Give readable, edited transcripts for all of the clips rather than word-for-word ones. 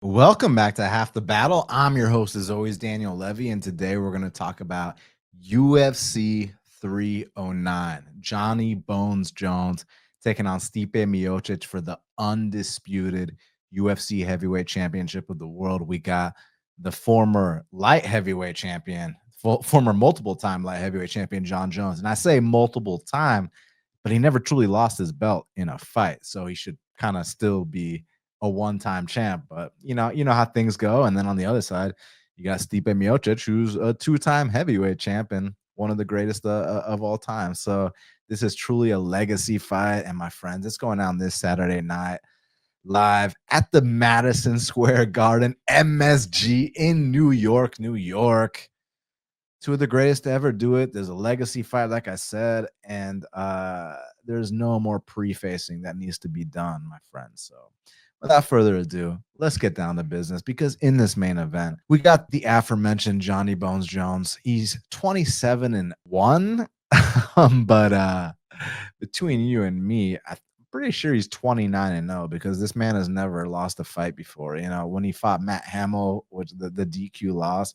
Welcome back to Half the Battle. I'm your host, as always, Daniel Levy, and today we're going to talk about UFC 309. Johnny Bones Jones taking on Stipe Miocic for the undisputed UFC heavyweight championship of the world. We got the former light heavyweight champion, former multiple-time light heavyweight champion, Jon Jones. And I say multiple time, but he never truly lost his belt in a fight, so he should kind of still be a one-time champ. But you know how things go. And then on the other side, you got Stipe Miocic, who's a two-time heavyweight champ and one of the greatest of all time. So this is truly a legacy fight. And my friends, it's going down this Saturday night live at the Madison Square Garden, MSG in New York, New York. Two of the greatest to ever do it. There's a legacy fight, like I said, and there's no more prefacing that needs to be done, my friends. So without further ado, let's get down to business, because in this main event, we got the aforementioned Johnny Bones Jones. He's 27-1, but between you and me, I'm pretty sure he's 29-0, because this man has never lost a fight before. You know, when he fought Matt Hamill, which the DQ loss,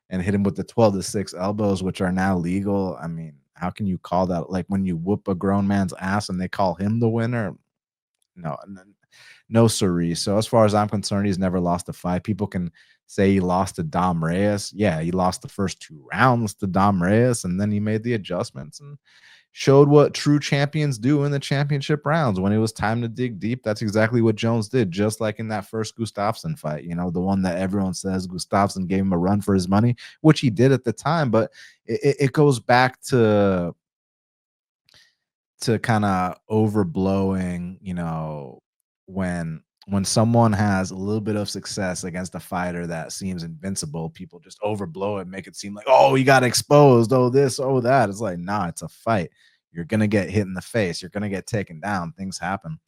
and hit him with the 12-6 elbows, which are now legal. I mean, how can you call that? Like when you whoop a grown man's ass and they call him the winner? No, no siree. So as far as I'm concerned, he's never lost a fight. People can say he lost to Dom Reyes. Yeah, he lost the first 2 rounds to Dom Reyes, and then he made the adjustments and showed what true champions do in the championship rounds. When it was time to dig deep, that's exactly what Jones did, just like in that first Gustafsson fight, you know, the one that everyone says Gustafsson gave him a run for his money, which he did at the time. But it goes back to kind of overblowing, you know, when someone has a little bit of success against a fighter that seems invincible, people just overblow it, make it seem like, oh, he got exposed, oh this, oh that. It's like, nah, it's a fight. You're gonna get hit in the face, you're gonna get taken down, things happen.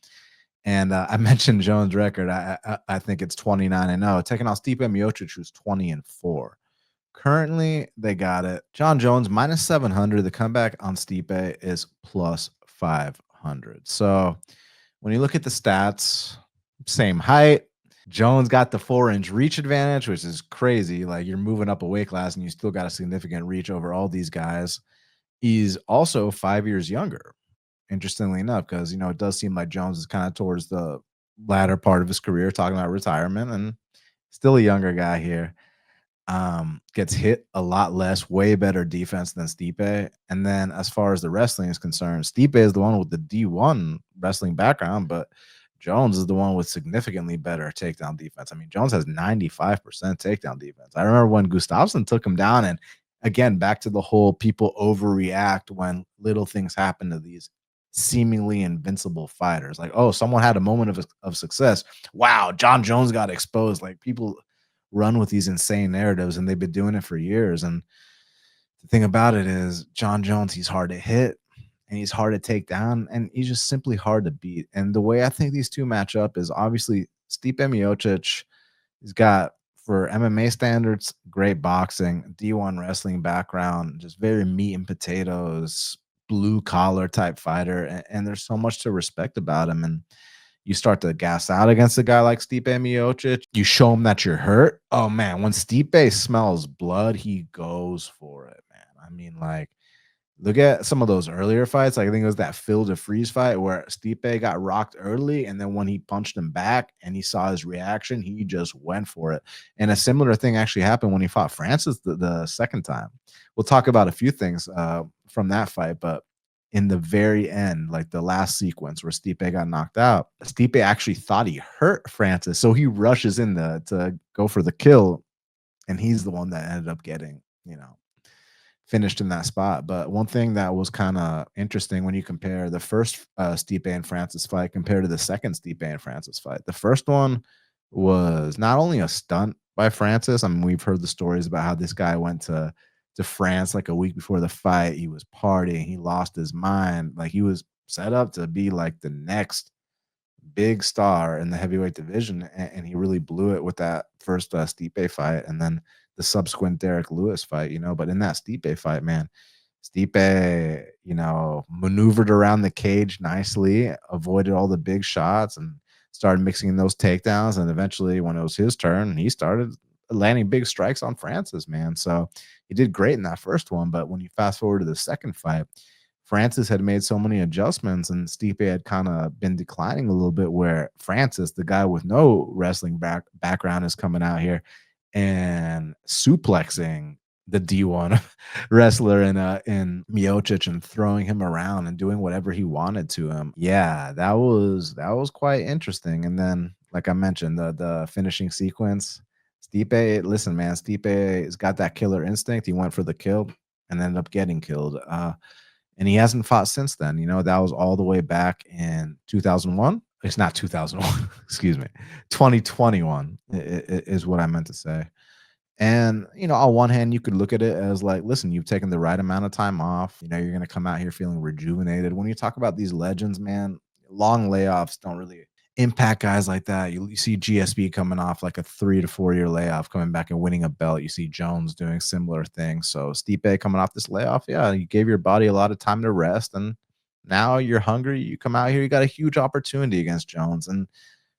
And I mentioned Jones' record. I think it's 29-0, taking on Stipe Miocic, who's 20-4. Currently, they got it. Jon Jones minus 700. The comeback on Stipe is plus 500. So when you look at the stats, same height. Jones got the 4-inch reach advantage, which is crazy. Like, you're moving up a weight class and you still got a significant reach over all these guys. He's also 5 years younger, interestingly enough, because, you know, it does seem like Jones is kind of towards the latter part of his career, talking about retirement, and still a younger guy here. Gets hit a lot less, way better defense than Stipe. And then as far as the wrestling is concerned, Stipe is the one with the D1 wrestling background, but Jones is the one with significantly better takedown defense. I mean, Jones has 95% takedown defense. I remember when Gustafsson took him down, and again, back to the whole people overreact when little things happen to these seemingly invincible fighters. Like, oh, someone had a moment of success. Wow, Jon Jones got exposed. Like, people run with these insane narratives, and they've been doing it for years. And the thing about it is, Jon Jones, he's hard to hit and he's hard to take down, and he's just simply hard to beat. And the way I think these two match up is, obviously, Stipe Miocic, he's got, for MMA standards, great boxing, D1 wrestling background, just very meat and potatoes, blue collar type fighter, and there's so much to respect about him. And you start to gas out against a guy like Stipe Miocic, you show him that you're hurt. Oh man, when Stipe smells blood, he goes for it, man. I mean, like, look at some of those earlier fights. Like, I think it was that Phil DeFreeze fight where Stipe got rocked early, and then when he punched him back and he saw his reaction, he just went for it. And a similar thing actually happened when he fought Francis the second time. We'll talk about a few things from that fight, but in the very end, like the last sequence where Stipe got knocked out, Stipe actually thought he hurt Francis, so he rushes in to go for the kill, and he's the one that ended up getting, you know, finished in that spot. But one thing that was kind of interesting when you compare the first Stipe and Francis fight compared to the second Stipe and Francis fight, the first one was not only a stunt by Francis. I mean, we've heard the stories about how this guy went to France like a week before the fight. He was partying, he lost his mind, like he was set up to be like the next big star in the heavyweight division, and he really blew it with that first Stipe fight, and then the subsequent Derek Lewis fight, you know. But in that Stipe fight, man, Stipe, you know, maneuvered around the cage nicely, avoided all the big shots, and started mixing in those takedowns, and eventually when it was his turn, he started landing big strikes on Francis, man. So he did great in that first one, but when you fast forward to the second fight, Francis had made so many adjustments, and Stipe had kind of been declining a little bit. Where Francis, the guy with no wrestling background, is coming out here and suplexing the D1 wrestler in Miocic and throwing him around and doing whatever he wanted to him. Yeah, that was quite interesting. And then, like I mentioned, the finishing sequence. Stipe, listen, man, Stipe has got that killer instinct. He went for the kill and ended up getting killed. And he hasn't fought since then. That was all the way back in 2001. It's not 2001, excuse me. 2021 is what I meant to say. And, on one hand, you could look at it as like, listen, you've taken the right amount of time off. You're going to come out here feeling rejuvenated. When you talk about these legends, man, long layoffs don't really impact guys like that. You see GSP coming off like a 3 to 4 year layoff, coming back and winning a belt. You see Jones doing similar things. So Stipe coming off this layoff, yeah, you gave your body a lot of time to rest, and now you're hungry. You come out here, you got a huge opportunity against Jones, and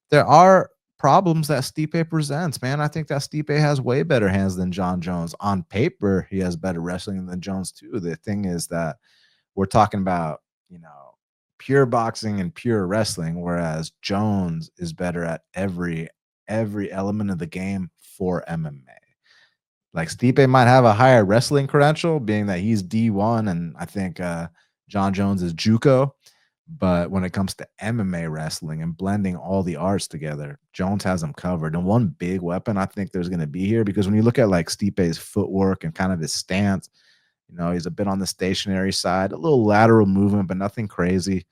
there are problems that Stipe presents, man. I think that Stipe has way better hands than Jon Jones. On paper, he has better wrestling than Jones too. The thing is that we're talking about, pure boxing and pure wrestling, whereas Jones is better at every element of the game for MMA. Like Stipe might have a higher wrestling credential, being that he's D1, and I think Jon Jones is JUCO. But when it comes to MMA wrestling and blending all the arts together, Jones has him covered. And one big weapon I think there's going to be here, because when you look at like Stipe's footwork and kind of his stance, he's a bit on the stationary side, a little lateral movement, but nothing crazy.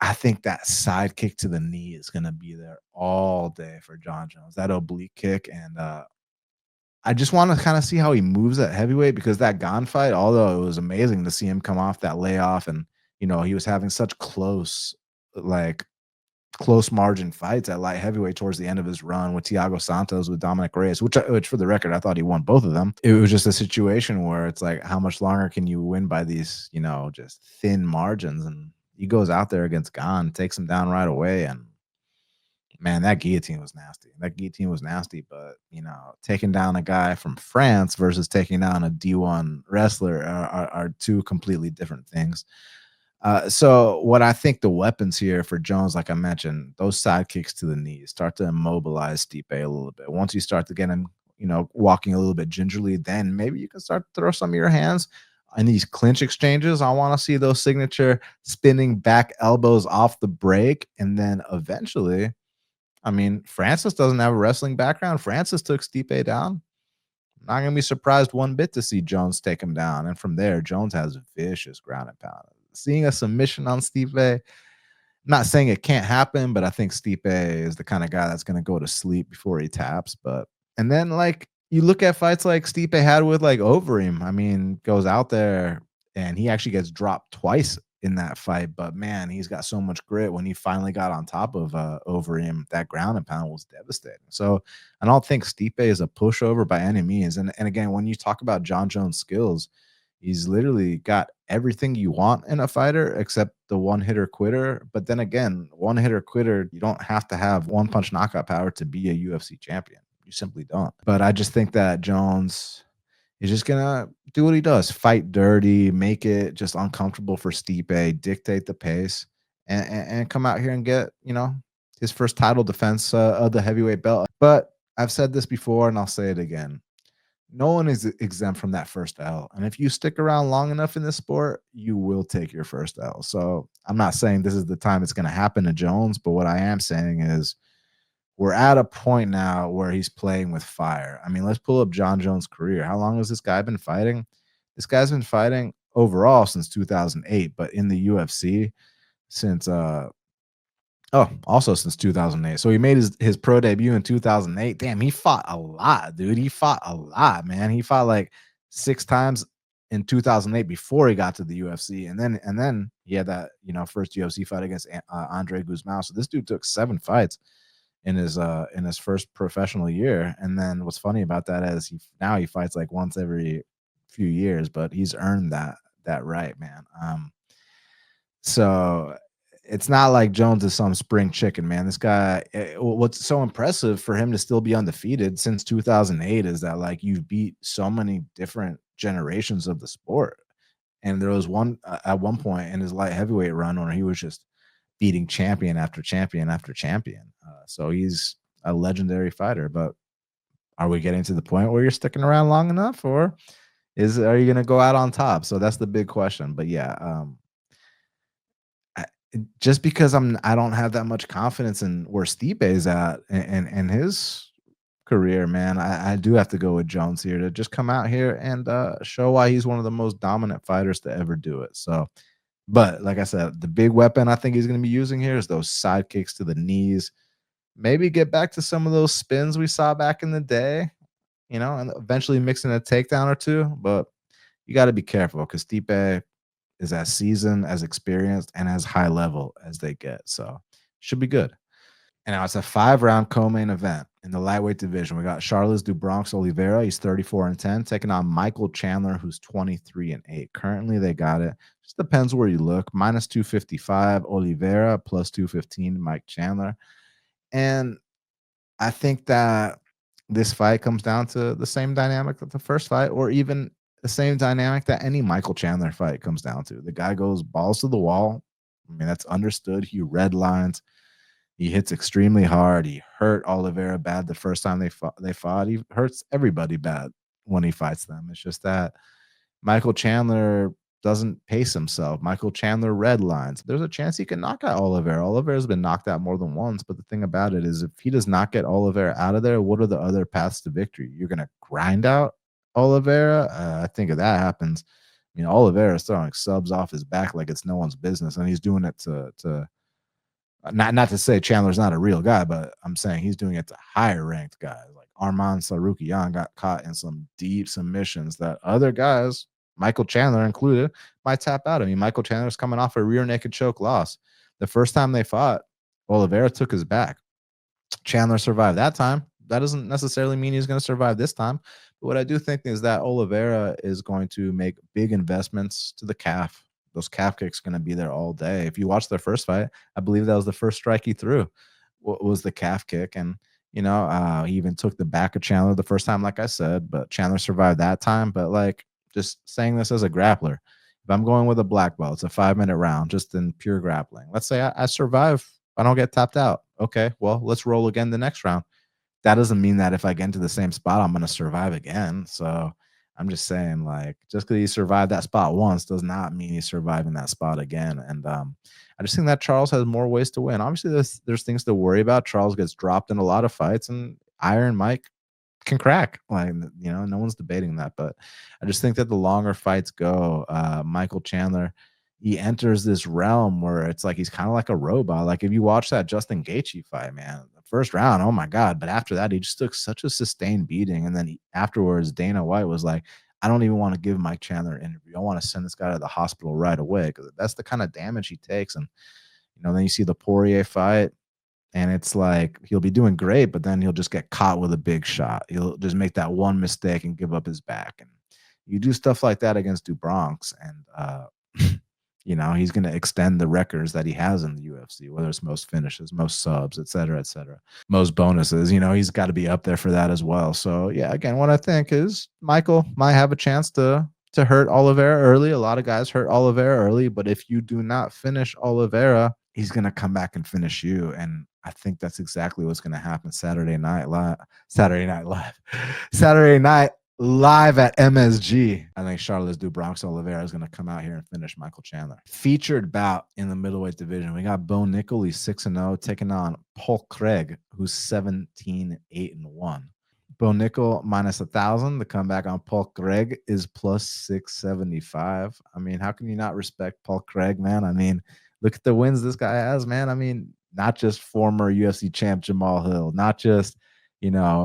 I think that side kick to the knee is going to be there all day for Jon Jones, that oblique kick. And I just want to kind of see how he moves at heavyweight, because that Gall fight, although it was amazing to see him come off that layoff, and he was having such like close margin fights at light heavyweight towards the end of his run with Thiago Santos, with Dominic Reyes, which for the record, I thought he won both of them. It was just a situation where it's like, how much longer can you win by these, just thin margins? And he goes out there against Gall, takes him down right away, and man, that guillotine was nasty. But taking down a guy from France versus taking down a D1 wrestler are two completely different things. So what I think the weapons here for Jones, like I mentioned, those side kicks to the knees start to immobilize Stipe a little bit. Once you start to get him, walking a little bit gingerly, then maybe you can start to throw some of your hands in these clinch exchanges. I want to see those signature spinning back elbows off the break, and then eventually, I mean, Francis doesn't have a wrestling background. Francis took Stipe down. I'm not going to be surprised one bit to see Jones take him down. And from there, Jones has vicious ground and pound. Seeing a submission on Stipe, I'm not saying it can't happen, but I think Stipe is the kind of guy that's going to go to sleep before he taps. And then, like, you look at fights like Stipe had with like Overeem. I mean, goes out there and he actually gets dropped twice in that fight, but man, he's got so much grit. When he finally got on top of Overeem, that ground and pound was devastating. So I don't think Stipe is a pushover by any means. And again, when you talk about Jon Jones' skills, he's literally got everything you want in a fighter except the one hitter quitter. But then again, one hitter quitter, you don't have to have one punch knockout power to be a UFC champion. You simply don't. But I just think that Jones is just gonna do what he does: fight dirty, make it just uncomfortable for Stipe, dictate the pace, and come out here and get his first title defense of the heavyweight belt. But I've said this before, and I'll say it again: no one is exempt from that first L. And if you stick around long enough in this sport, you will take your first L. So I'm not saying this is the time it's going to happen to Jones, but what I am saying is we're at a point now where he's playing with fire. I mean, let's pull up Jon Jones' career. How long has this guy been fighting? This guy's been fighting overall since 2008, but in the UFC since also since 2008. So he made his pro debut in 2008. Damn, he fought a lot, dude. He fought a lot, man. He fought like 6 times in 2008 before he got to the UFC. And then he had that, first UFC fight against Andre Guzman. So this dude took 7 fights in his first professional year. And then what's funny about that is he fights like once every few years, but he's earned that right, man. So it's not like Jones is some spring chicken, man. This guy, what's so impressive for him to still be undefeated since 2008 is that like you've beat so many different generations of the sport. And there was one at one point in his light heavyweight run where he was just beating champion after champion after champion. So he's a legendary fighter. But are we getting to the point where you're sticking around long enough, or are you going to go out on top? So that's the big question. But yeah, just because I don't have that much confidence in where Stipe is at and his career, man. I do have to go with Jones here to just come out here and show why he's one of the most dominant fighters to ever do it. So, but like I said, the big weapon I think he's going to be using here is those side kicks to the knees. Maybe get back to some of those spins we saw back in the day, and eventually mixing a takedown or two. But you got to be careful because Stipe is as seasoned, as experienced, and as high level as they get. So should be good. And now it's a 5-round co-main event in the lightweight division. We got Charles do Bronx Oliveira. He's 34-10, taking on Michael Chandler, who's 23-8. Currently, they got it. Just depends where you look. Minus 255 Oliveira, plus 215 Mike Chandler. And I think that this fight comes down to the same dynamic that the first fight, or even the same dynamic that any Michael Chandler fight comes down to. The guy goes balls to the wall. I mean, that's understood. He red lines. He hits extremely hard. He hurt Oliveira bad the first time they fought. He hurts everybody bad when he fights them. It's just that Michael Chandler doesn't pace himself. Michael Chandler red lines. There's a chance he can knock out Oliveira. Oliveira's been knocked out more than once, but the thing about it is if he does not get Oliveira out of there, what are the other paths to victory? You're going to grind out Oliveira? I think if that happens, I mean, Oliveira's throwing subs off his back like it's no one's business, and he's doing it to not to say Chandler's not a real guy, but I'm saying he's doing it to higher ranked guys. Like Arman Sarukian got caught in some deep submissions that other guys, Michael Chandler included, might tap out. I mean, Michael Chandler's coming off a rear naked choke loss. The first time they fought, Oliveira took his back. Chandler survived that time. That doesn't necessarily mean he's going to survive this time. But what I do think is that Oliveira is going to make big investments to the calf. Those calf kicks are going to be there all day. If you watch their first fight, I believe that was the first strike he threw was the calf kick. And, he even took the back of Chandler the first time, like I said, but Chandler survived that time. But like just saying this as a grappler, if I'm going with a black belt, it's a 5-minute round just in pure grappling. Let's say I survive. I don't get tapped out. Okay, well, let's roll again the next round. That doesn't mean that if I get into the same spot, I'm going to survive again. So I'm just saying, like, just because he survived that spot once does not mean he's surviving that spot again. And I just think that Charles has more ways to win. Obviously, there's things to worry about. Charles gets dropped in a lot of fights, and Iron Mike can crack. Like, no one's debating that. But I just think that the longer fights go, Michael Chandler, he enters this realm where it's like he's kind of like a robot. Like if you watch that Justin Gaethje fight, man, the first round, oh my god! But after that, he just took such a sustained beating, and then afterwards, Dana White was like, "I don't even want to give Mike Chandler an interview. I want to send this guy to the hospital right away because that's the kind of damage he takes." And then you see the Poirier fight, and it's like he'll be doing great, but then he'll just get caught with a big shot. He'll just make that one mistake and give up his back. And you do stuff like that against DuBronx, and he's going to extend the records that he has in the UFC, whether it's most finishes, most subs, et cetera, most bonuses. He's got to be up there for that as well. So, yeah, again, what I think is Michael might have a chance to hurt Oliveira early. A lot of guys hurt Oliveira early, but if you do not finish Oliveira, he's going to come back and finish you. And I think that's exactly what's going to happen Saturday night live. Saturday night live at MSG. I think Charles do Bronx Oliveira is going to come out here and finish Michael Chandler. Featured bout in the middleweight division. We got Bo Nickal, he's 6-0, taking on Paul Craig, who's 17-8-1. Bo Nickal minus 1,000. The comeback on Paul Craig is plus 675. I mean, how can you not respect Paul Craig, man? I mean, look at the wins this guy has, man. I mean, not just former UFC champ Jamal Hill, not just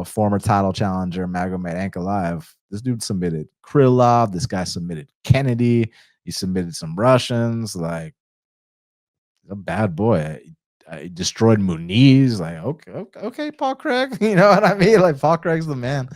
former title challenger Magomed Ankalaev. This dude submitted Krylov. This guy submitted Kennedy. He submitted some Russians. Like, a bad boy. I destroyed Muniz. Like, okay, Paul Craig. You know what I mean? Like, Paul Craig's the man.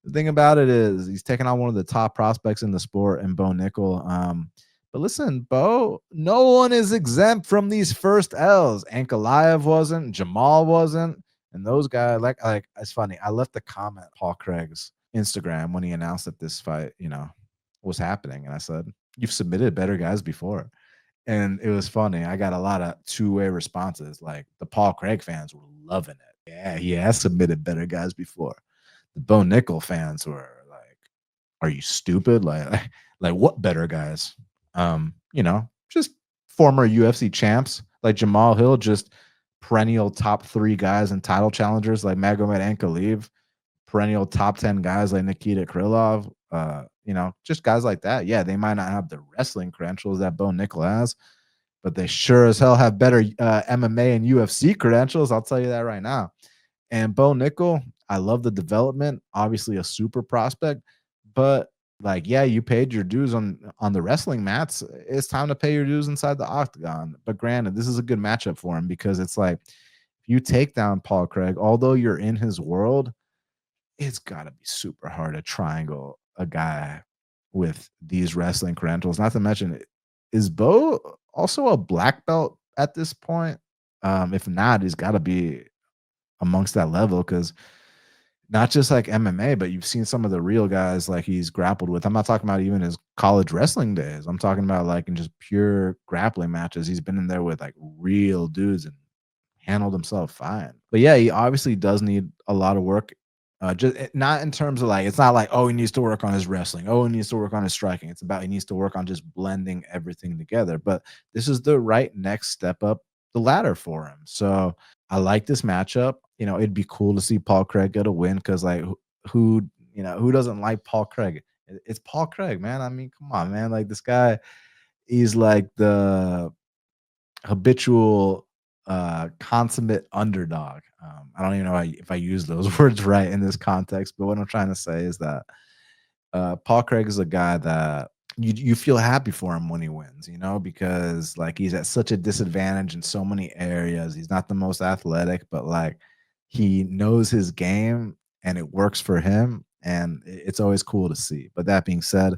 The thing about it is he's taking on one of the top prospects in the sport in Bo Nickal. But listen, Bo, no one is exempt from these first L's. Ankalaev wasn't, Jamal wasn't, and those guys like it's funny. I left a comment Paul Craig's Instagram when he announced that this fight, was happening, and I said, "You've submitted better guys before." And it was funny. I got a lot of two-way responses. Like the Paul Craig fans were loving it. Yeah, he has submitted better guys before. The Bo Nickal fans were like, "Are you stupid? Like what better guys?" Just former UFC champs like Jamal Hill, just perennial top 3 guys and title challengers like Magomed Ankalaev, perennial top 10 guys like Nikita Krylov, just guys like that. Yeah, they might not have the wrestling credentials that Bo Nickal has, but they sure as hell have better MMA and UFC credentials. I'll tell you that right now. And Bo Nickal, I love the development. Obviously, a super prospect, but like, yeah, you paid your dues on the wrestling mats. It's time to pay your dues inside the octagon. But granted, this is a good matchup for him because it's like if you take down Paul Craig, although you're in his world, it's got to be super hard to triangle a guy with these wrestling credentials. Not to mention, is Bo also a black belt at this point? If not, he's got to be amongst that level because not just like MMA, but you've seen some of the real guys like he's grappled with. I'm not talking about even his college wrestling days. I'm talking about like in just pure grappling matches. He's been in there with like real dudes and handled himself fine. But yeah, he obviously does need a lot of work. Just not in terms of like it's not like, oh, he needs to work on his wrestling. Oh, he needs to work on his striking. It's about he needs to work on just blending everything together. But this is the right next step up the ladder for him. So I like this matchup. It'd be cool to see Paul Craig get a win because like who doesn't like Paul Craig? It's Paul Craig, man. I mean, come on, man. Like this guy, he's like the habitual consummate underdog. I don't even know if I use those words right in this context, but what I'm trying to say is that Paul Craig is a guy that you feel happy for him when he wins, because like he's at such a disadvantage in so many areas. He's not the most athletic, but like he knows his game and it works for him, and it's always cool to see. But that being said,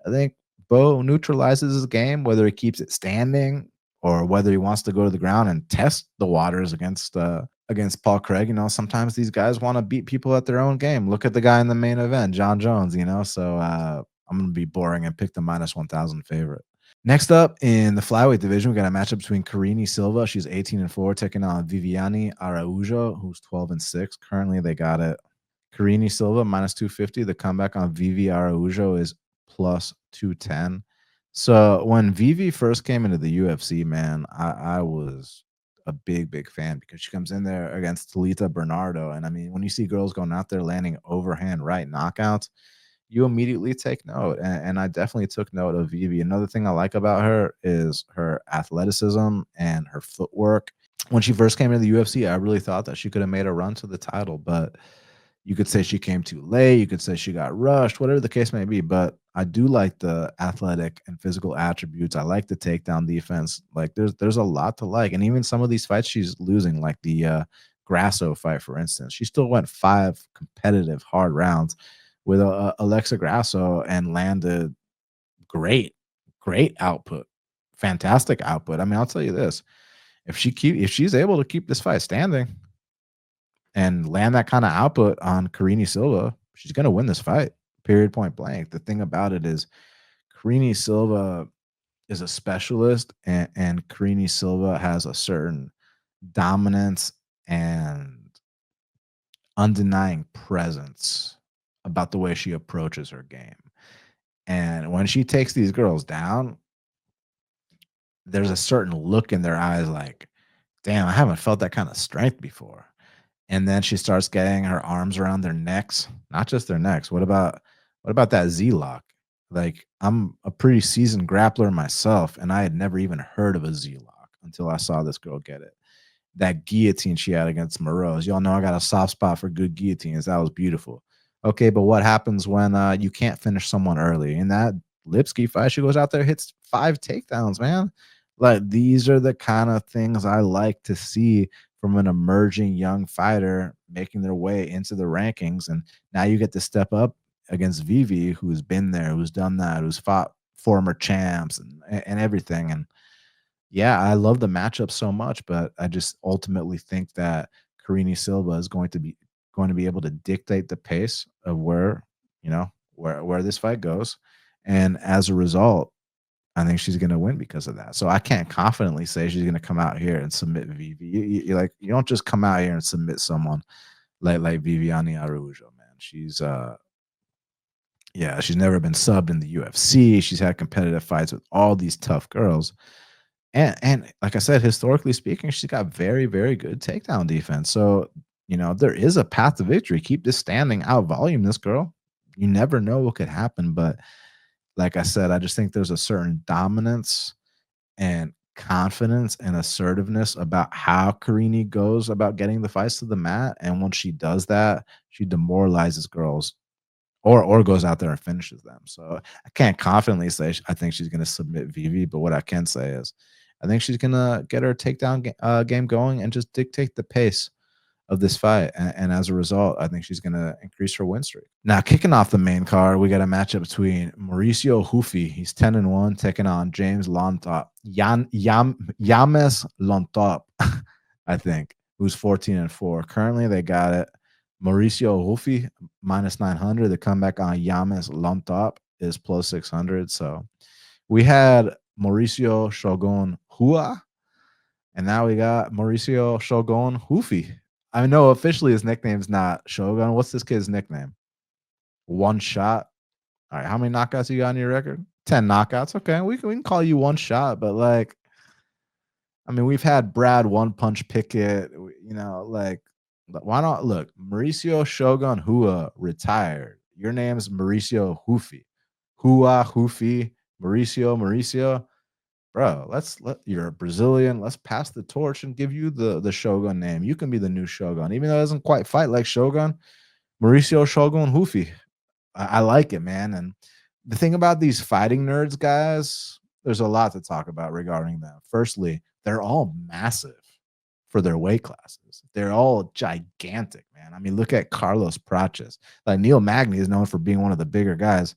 I think Bo neutralizes his game, whether he keeps it standing or whether he wants to go to the ground and test the waters against Paul Craig. Sometimes these guys want to beat people at their own game. Look at the guy in the main event, Jon Jones. So I'm gonna be boring and pick the -1000 favorite. Next up in the flyweight division, we got a matchup between Karine Silva. She's 18-4, taking on Viviane Araujo, who's 12-6. Currently, they got it. Karine Silva -250. The comeback on Vivi Araujo is +210. So when Vivi first came into the UFC, man, I was a big fan because she comes in there against Talita Bernardo. And I mean, when you see girls going out there landing overhand right knockouts, you immediately take note. And I definitely took note of Vivi. Another thing I like about her is her athleticism and her footwork. When she first came into the UFC, I really thought that she could have made a run to the title, but you could say she came too late. You could say she got rushed, whatever the case may be. But I do like the athletic and physical attributes. I like the takedown defense. Like there's a lot to like. And even some of these fights she's losing, like the Grasso fight, for instance, she still went 5 competitive hard rounds with Alexa Grasso and landed great output, fantastic output. I mean, I'll tell you this: if she's able to keep this fight standing and land that kind of output on Karine Silva, she's going to win this fight. Period. Point blank. The thing about it is, Karine Silva is a specialist, and Karine Silva has a certain dominance and undenying presence about the way she approaches her game. And when she takes these girls down, there's a certain look in their eyes like, damn, I haven't felt that kind of strength before. And then she starts getting her arms around their necks, not just their necks. What about that Z lock? Like, I'm a pretty seasoned grappler myself, and I had never even heard of a Z lock until I saw this girl get it. That guillotine she had against Moreau. Y'all know I got a soft spot for good guillotines. That was beautiful. Okay, but what happens when you can't finish someone early? In that Lipsky fight, she goes out there, hits 5 takedowns, man. Like, these are the kind of things I like to see from an emerging young fighter making their way into the rankings. And now you get to step up against Vivi, who's been there, who's done that, who's fought former champs and everything. And yeah, I love the matchup so much, but I just ultimately think that Karine Silva is going to be able to dictate the pace of where this fight goes. And as a result, I think she's gonna win because of that. So I can't confidently say she's gonna come out here and submit Vivi. You don't just come out here and submit someone like Viviane Araujo, man. She's never been subbed in the UFC. She's had competitive fights with all these tough girls. And like I said, historically speaking, she's got very, very good takedown defense. So, there is a path to victory. Keep this standing, out volume this girl. You never know what could happen. But like I said, I just think there's a certain dominance and confidence and assertiveness about how Karine goes about getting the fights to the mat. And once she does that, she demoralizes girls or goes out there and finishes them. So I can't confidently say I think she's going to submit Vivi, but what I can say is I think she's going to get her takedown game going and just dictate the pace of this fight. And as a result, I think she's going to increase her win streak. Now, kicking off the main card, we got a matchup between Mauricio Ruffy. He's 10-1, taking on James Llontop. Yames Llontop, I think, who's 14-4. Currently, they got it. Mauricio Ruffy minus 900. The comeback on Yames Llontop is plus 600. So we had Mauricio Shogun Hua, and now we got Mauricio Shogun Ruffy. I know officially his nickname's not Shogun. What's this kid's nickname? One Shot. All right, how many knockouts you got on your record? 10 knockouts. Okay, we can call you One Shot, but we've had Brad One Punch Pickett. Why not? Look, Mauricio Shogun Hua retired. Your name's Mauricio Ruffy. Hua Ruffy. Mauricio. Bro, you're a Brazilian. Let's pass the torch and give you the Shogun name. You can be the new Shogun, even though it doesn't quite fight like Shogun. Mauricio Shogun Ruffy. I like it, man. And the thing about these fighting nerds, guys, there's a lot to talk about regarding them. Firstly, they're all massive for their weight classes. They're all gigantic, man. I mean, look at Carlos Prates. Like Neil Magny is known for being one of the bigger guys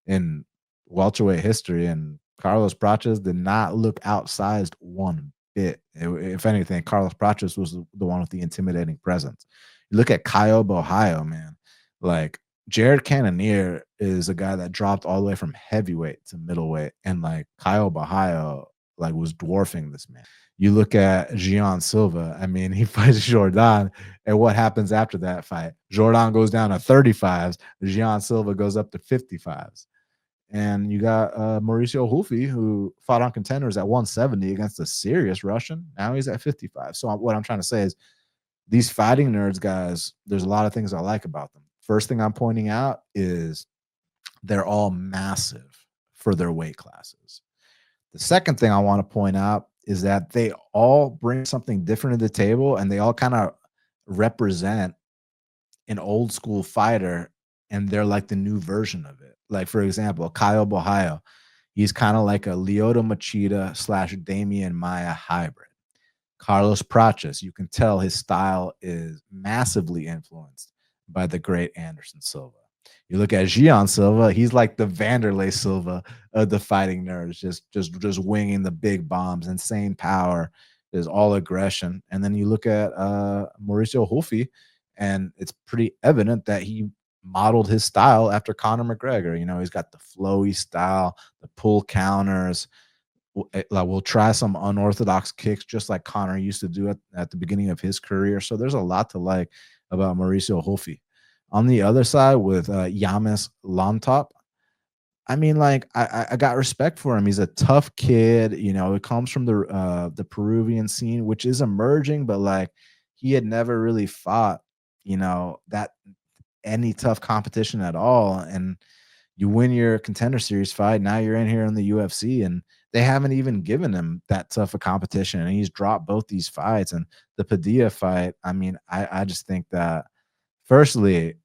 in welterweight history, and Carlos Prates did not look outsized one bit. If anything, Carlos Prates was the one with the intimidating presence. You look at Caio Borralho, man. Like Jared Cannonier is a guy that dropped all the way from heavyweight to middleweight, and like Caio Borralho was dwarfing this man. You look at Jon Silva. I mean, he fights Jordan, and what happens after that fight? Jordan goes down to 35s. Jon Silva goes up to 55s. And you got Mauricio Ruffy, who fought on Contenders at 170 against a serious Russian. Now he's at 55. So what I'm trying to say is these fighting nerds, guys, there's a lot of things I like about them. First thing I'm pointing out is they're all massive for their weight classes. The second thing I want to point out is that they all bring something different to the table, and they all kind of represent an old school fighter, and they're like the new version of it. Like, for example, Caio Borralho, he's kind of like a Lyoto Machida / Damian Maia hybrid. Carlos Prates, you can tell his style is massively influenced by the great Anderson Silva. You look at Jon Silva, he's like the Vanderlei Silva of the fighting nerds, just winging the big bombs, insane power, there's all aggression. And then you look at Mauricio Ruffy, and it's pretty evident that he modeled his style after Conor McGregor. He's got the flowy style, the pull counters. We'll try some unorthodox kicks just like Conor used to do at the beginning of his career. So there's a lot to like about Mauricio Ruffy. On the other side with Yames Llontop, I mean, I got respect for him. He's a tough kid. It comes from the Peruvian scene, which is emerging, but he had never really fought, that any tough competition at all. And you win your Contender Series fight. Now you're in here in the UFC, and they haven't even given him that tough a competition. And he's dropped both these fights. And the Padilla fight, I mean, I just think that, firstly,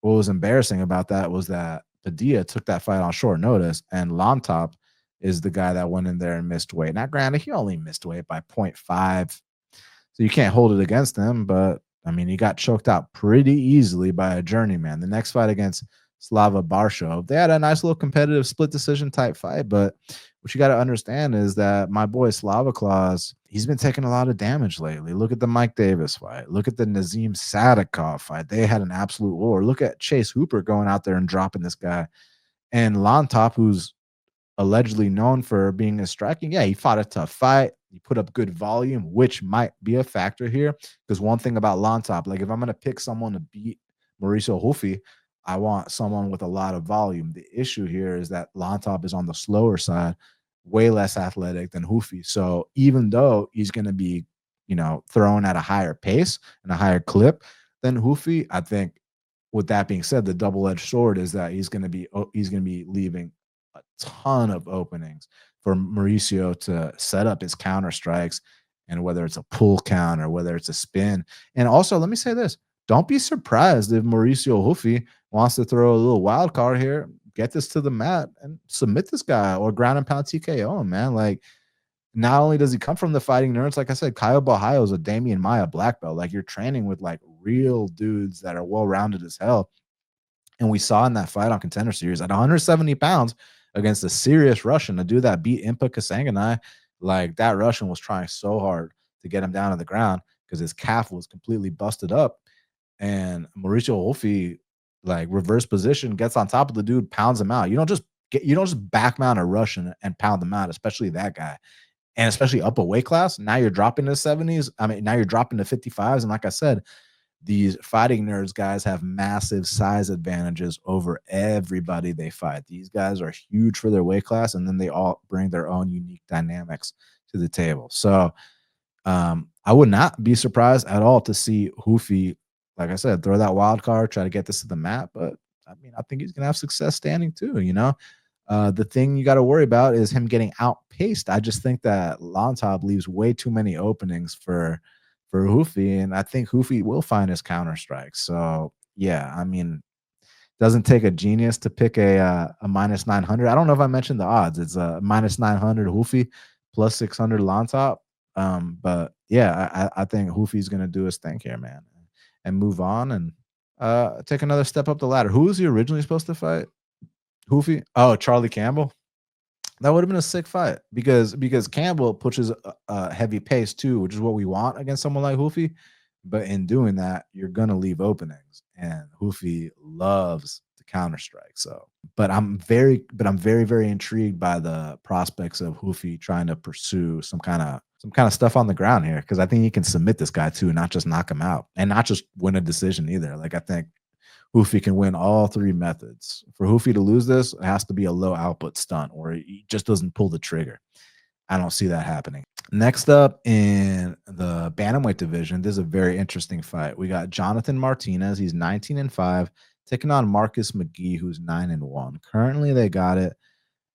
what was embarrassing about that was that Padilla took that fight on short notice, and Llontop is the guy that went in there and missed weight. Now, granted, he only missed weight by 0.5, so you can't hold it against him, but I mean, he got choked out pretty easily by a journeyman. The next fight against Slava Barshov. They had a nice little competitive split decision type fight, but what you got to understand is that my boy Slava Claus, he's been taking a lot of damage lately. Look at the Mike Davis fight. Look at the Nazim Sadikov fight. They had an absolute war. Look at Chase Hooper going out there and dropping this guy. And Llontop, who's allegedly known for being a striking. Yeah, he fought a tough fight. He put up good volume, which might be a factor here. Because one thing about Llontop, like if I'm going to pick someone to beat Mauricio Ruffy, I want someone with a lot of volume. The issue here is that Llontop is on the slower side, way less athletic than Ruffy. So even though he's going to be, thrown at a higher pace and a higher clip than Ruffy, I think with that being said, the double-edged sword is that he's going to be leaving a ton of openings for Mauricio to set up his counter strikes, and whether it's a pull count or whether it's a spin. And also, let me say this: don't be surprised if Mauricio Ruffy wants to throw a little wild card here, get this to the mat, and submit this guy or ground and pound TKO him, man. Like, not only does he come from the fighting nerds, like I said, Caio Borraio is a Damian Maia black belt. Like, you're training with like real dudes that are well-rounded as hell. And we saw in that fight on Contender Series at 170 pounds against a serious Russian, a dude that beat Impa Kasanganay. Like, that Russian was trying so hard to get him down to the ground because his calf was completely busted up. And Mauricio Ruffy, like, reverse position, gets on top of the dude, pounds him out. You don't just back mount a Russian and pound them out, especially that guy. And especially up a weight class. Now you're dropping to 70s. I mean, now you're dropping to 55s. And like I said, these fighting nerds guys have massive size advantages over everybody they fight. These guys are huge for their weight class, and then they all bring their own unique dynamics to the table. So I would not be surprised at all to see Ruffy, like I said, throw that wild card, try to get this to the mat. But I mean, I think he's gonna have success standing too. The thing you got to worry about is him getting outpaced. I just think that Llontop leaves way too many openings for Ruffy, and I think Ruffy will find his counter strikes. So yeah, I mean, doesn't take a genius to pick a minus 900. I don't know if I mentioned the odds. It's a minus 900 Ruffy, plus 600 Llontop. But yeah, I think Ruffy's gonna do his thing here, man, and move on and take another step up the ladder. Who was he originally supposed to fight? Ruffy? Oh, Charlie Campbell. That would have been a sick fight because Campbell pushes a heavy pace too, which is what we want against someone like Ruffy. But in doing that, you're gonna leave openings, and Ruffy loves the counter strike. So, but I'm very, very intrigued by the prospects of Ruffy trying to pursue some kind of stuff on the ground here, because I think he can submit this guy too, not just knock him out, and not just win a decision either. Like, I think Ruffy can win all three methods. For Ruffy to lose this, it has to be a low output stunt, or he just doesn't pull the trigger. I don't see that happening. Next up in the bantamweight division, this is a very interesting fight. We got Jonathan Martinez. He's 19-5, taking on Marcus McGhee, who's 9-1. Currently, they got it.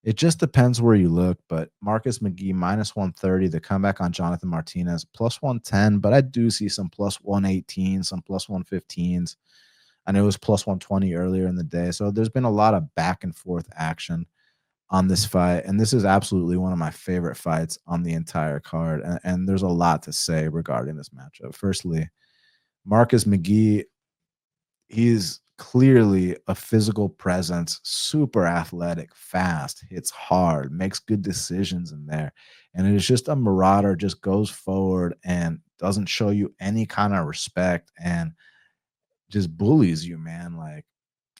It just depends where you look, but Marcus McGhee minus 130. The comeback on Jonathan Martinez plus 110, but I do see some plus 118, some plus 115s. I know it was plus 120 earlier in the day. So there's been a lot of back and forth action on this fight. And this is absolutely one of my favorite fights on the entire card. And there's a lot to say regarding this matchup. Firstly, Marcus McGhee, he's clearly a physical presence, super athletic, fast, hits hard, makes good decisions in there. And it is just a marauder, just goes forward and doesn't show you any kind of respect and just bullies you, man. Like,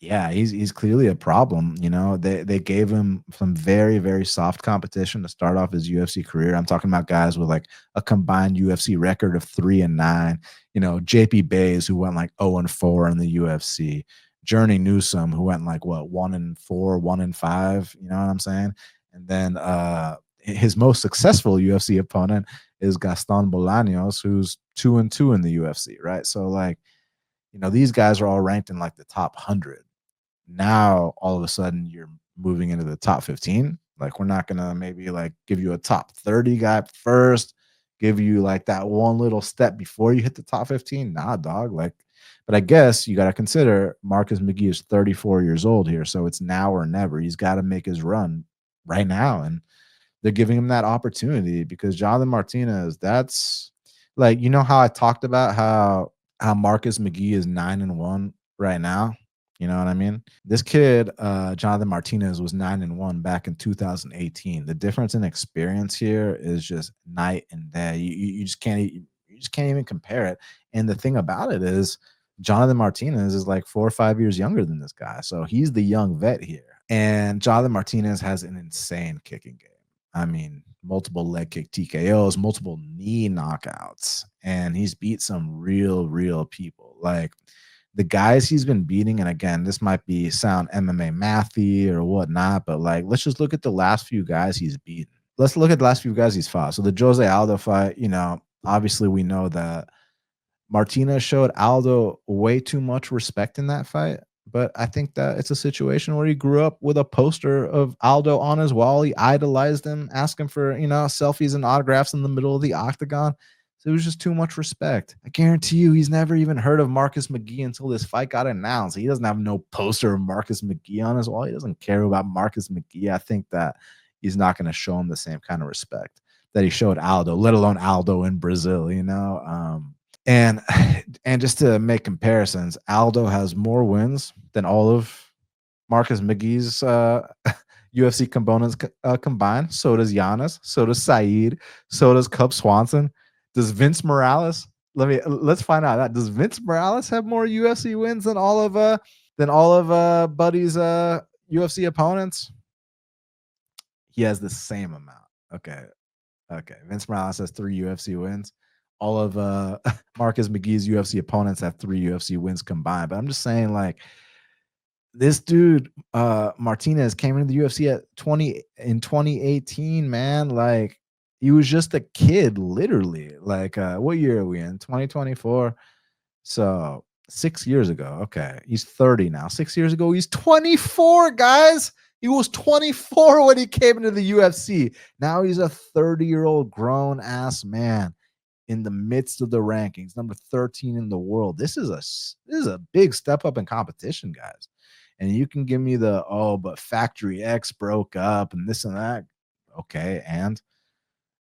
yeah, he's clearly a problem. They gave him some very, very soft competition to start off his UFC career. I'm talking about guys with like a combined UFC record of 3-9. JP Bays, who went like 0-4 in the UFC. Journey Newsome, who went like what 1-4, 1-5. You know what I'm saying? And then his most successful UFC opponent is Gaston Bolaños, who's 2-2 in the UFC, right? So like, these guys are all ranked in like the top 100. Now, all of a sudden, you're moving into the top 15. Like, we're not going to maybe like give you a top 30 guy first, give you like that one little step before you hit the top 15. Nah, dog. Like, but I guess you got to consider Marcus McGhee is 34 years old here. So it's now or never. He's got to make his run right now. And they're giving him that opportunity because Jonathan Martinez, that's like, how I talked about how Marcus McGhee is 9-1 right now. You know what I mean? This kid, Jonathan Martinez, was 9-1 back in 2018. The difference in experience here is just night and day. You just can't even compare it. And the thing about it is, Jonathan Martinez is like 4 or 5 years younger than this guy, so he's the young vet here. And Jonathan Martinez has an insane kicking game. I mean, multiple leg kick TKOs, multiple knee knockouts, and he's beat some real people. Like the guys he's been beating, and again, this might be sound MMA mathy or whatnot, but like let's just look at the last few guys he's beaten. Let's look at the last few guys he's fought. So the Jose Aldo fight, obviously we know that Martinez showed Aldo way too much respect in that fight. But I think that it's a situation where he grew up with a poster of Aldo on his wall. He idolized him, asked him for, selfies and autographs in the middle of the octagon. So it was just too much respect. I guarantee you he's never even heard of Marcus McGhee until this fight got announced. He doesn't have no poster of Marcus McGhee on his wall. He doesn't care about Marcus McGhee. I think that he's not going to show him the same kind of respect that he showed Aldo, let alone Aldo in Brazil, And just to make comparisons, Aldo has more wins than all of Marcus McGhee's UFC components combined. So does Giannis. So does Saeed. So does Cub Swanson. Does Vince Morales? Let's find out that. Does Vince Morales have more UFC wins than all of Buddy's UFC opponents? He has the same amount. Okay. Vince Morales has 3 UFC wins. All of Marcus McGhee's UFC opponents have 3 UFC wins combined. But I'm just saying, like, this dude, Martinez, came into the UFC in 2018, man. Like, he was just a kid, literally. Like, what year are we in? 2024. So 6 years ago. Okay. He's 30 now. 6 years ago, he's 24, guys. He was 24 when he came into the UFC. Now he's a 30-year-old grown-ass man in the midst of the rankings, number 13 in the world. This is a big step up in competition, guys. And you can give me but Factory X broke up and this and that. Okay, and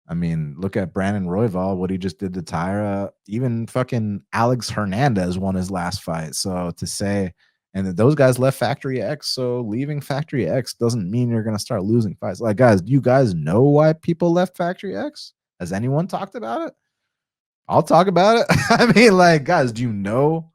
I mean, look at Brandon Royval, what he just did to Tyra. Even fucking Alex Hernandez won his last fight. So to say, and those guys left Factory X. So leaving Factory X doesn't mean you're going to start losing fights. Like, guys, do you guys know why people left Factory X? Has anyone talked about it? I'll talk about it. I mean, like, guys, do you know?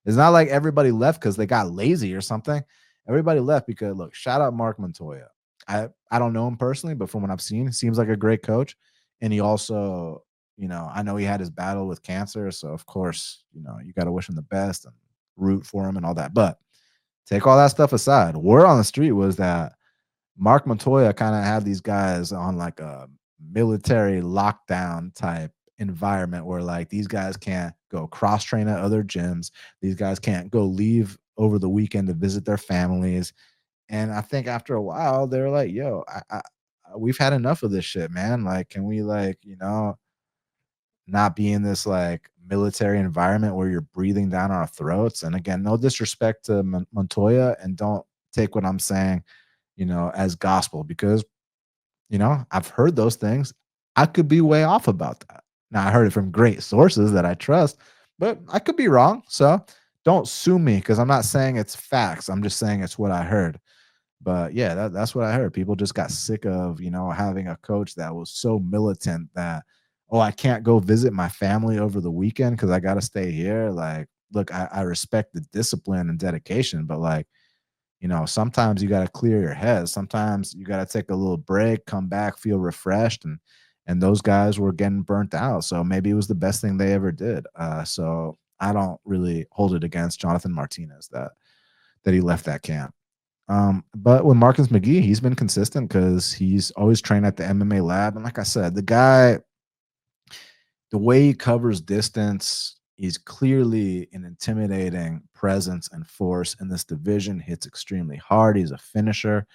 It's not like everybody left because they got lazy or something. Everybody left because, look, shout out Mark Montoya. I don't know him personally, but from what I've seen, he seems like a great coach. And he also, I know he had his battle with cancer. So, of course, you got to wish him the best and root for him and all that. But take all that stuff aside. Word on the street was that Mark Montoya kind of had these guys on like a military lockdown type environment where like these guys can't go cross train at other gyms. These guys can't go leave over the weekend to visit their families. And I think after a while, they're like, yo, we've had enough of this shit, man. Like, can we not be in this like military environment where you're breathing down our throats? And again, no disrespect to Montoya, and don't take what I'm saying, as gospel, because, I've heard those things. I could be way off about that. Now, I heard it from great sources that I trust, but I could be wrong. So don't sue me because I'm not saying it's facts. I'm just saying it's what I heard. But yeah, that's what I heard. People just got sick of, having a coach that was so militant that, oh, I can't go visit my family over the weekend because I got to stay here. Like, look, I respect the discipline and dedication, but like, sometimes you got to clear your head. Sometimes you got to take a little break, come back, feel refreshed. And those guys were getting burnt out. So maybe it was the best thing they ever did. So I don't really hold it against Jonathan Martinez that he left that camp. But with Marcus McGhee, he's been consistent because he's always trained at the MMA lab. And like I said, the guy, the way he covers distance, he's clearly an intimidating presence and force in this division, hits extremely hard. He's a finisher.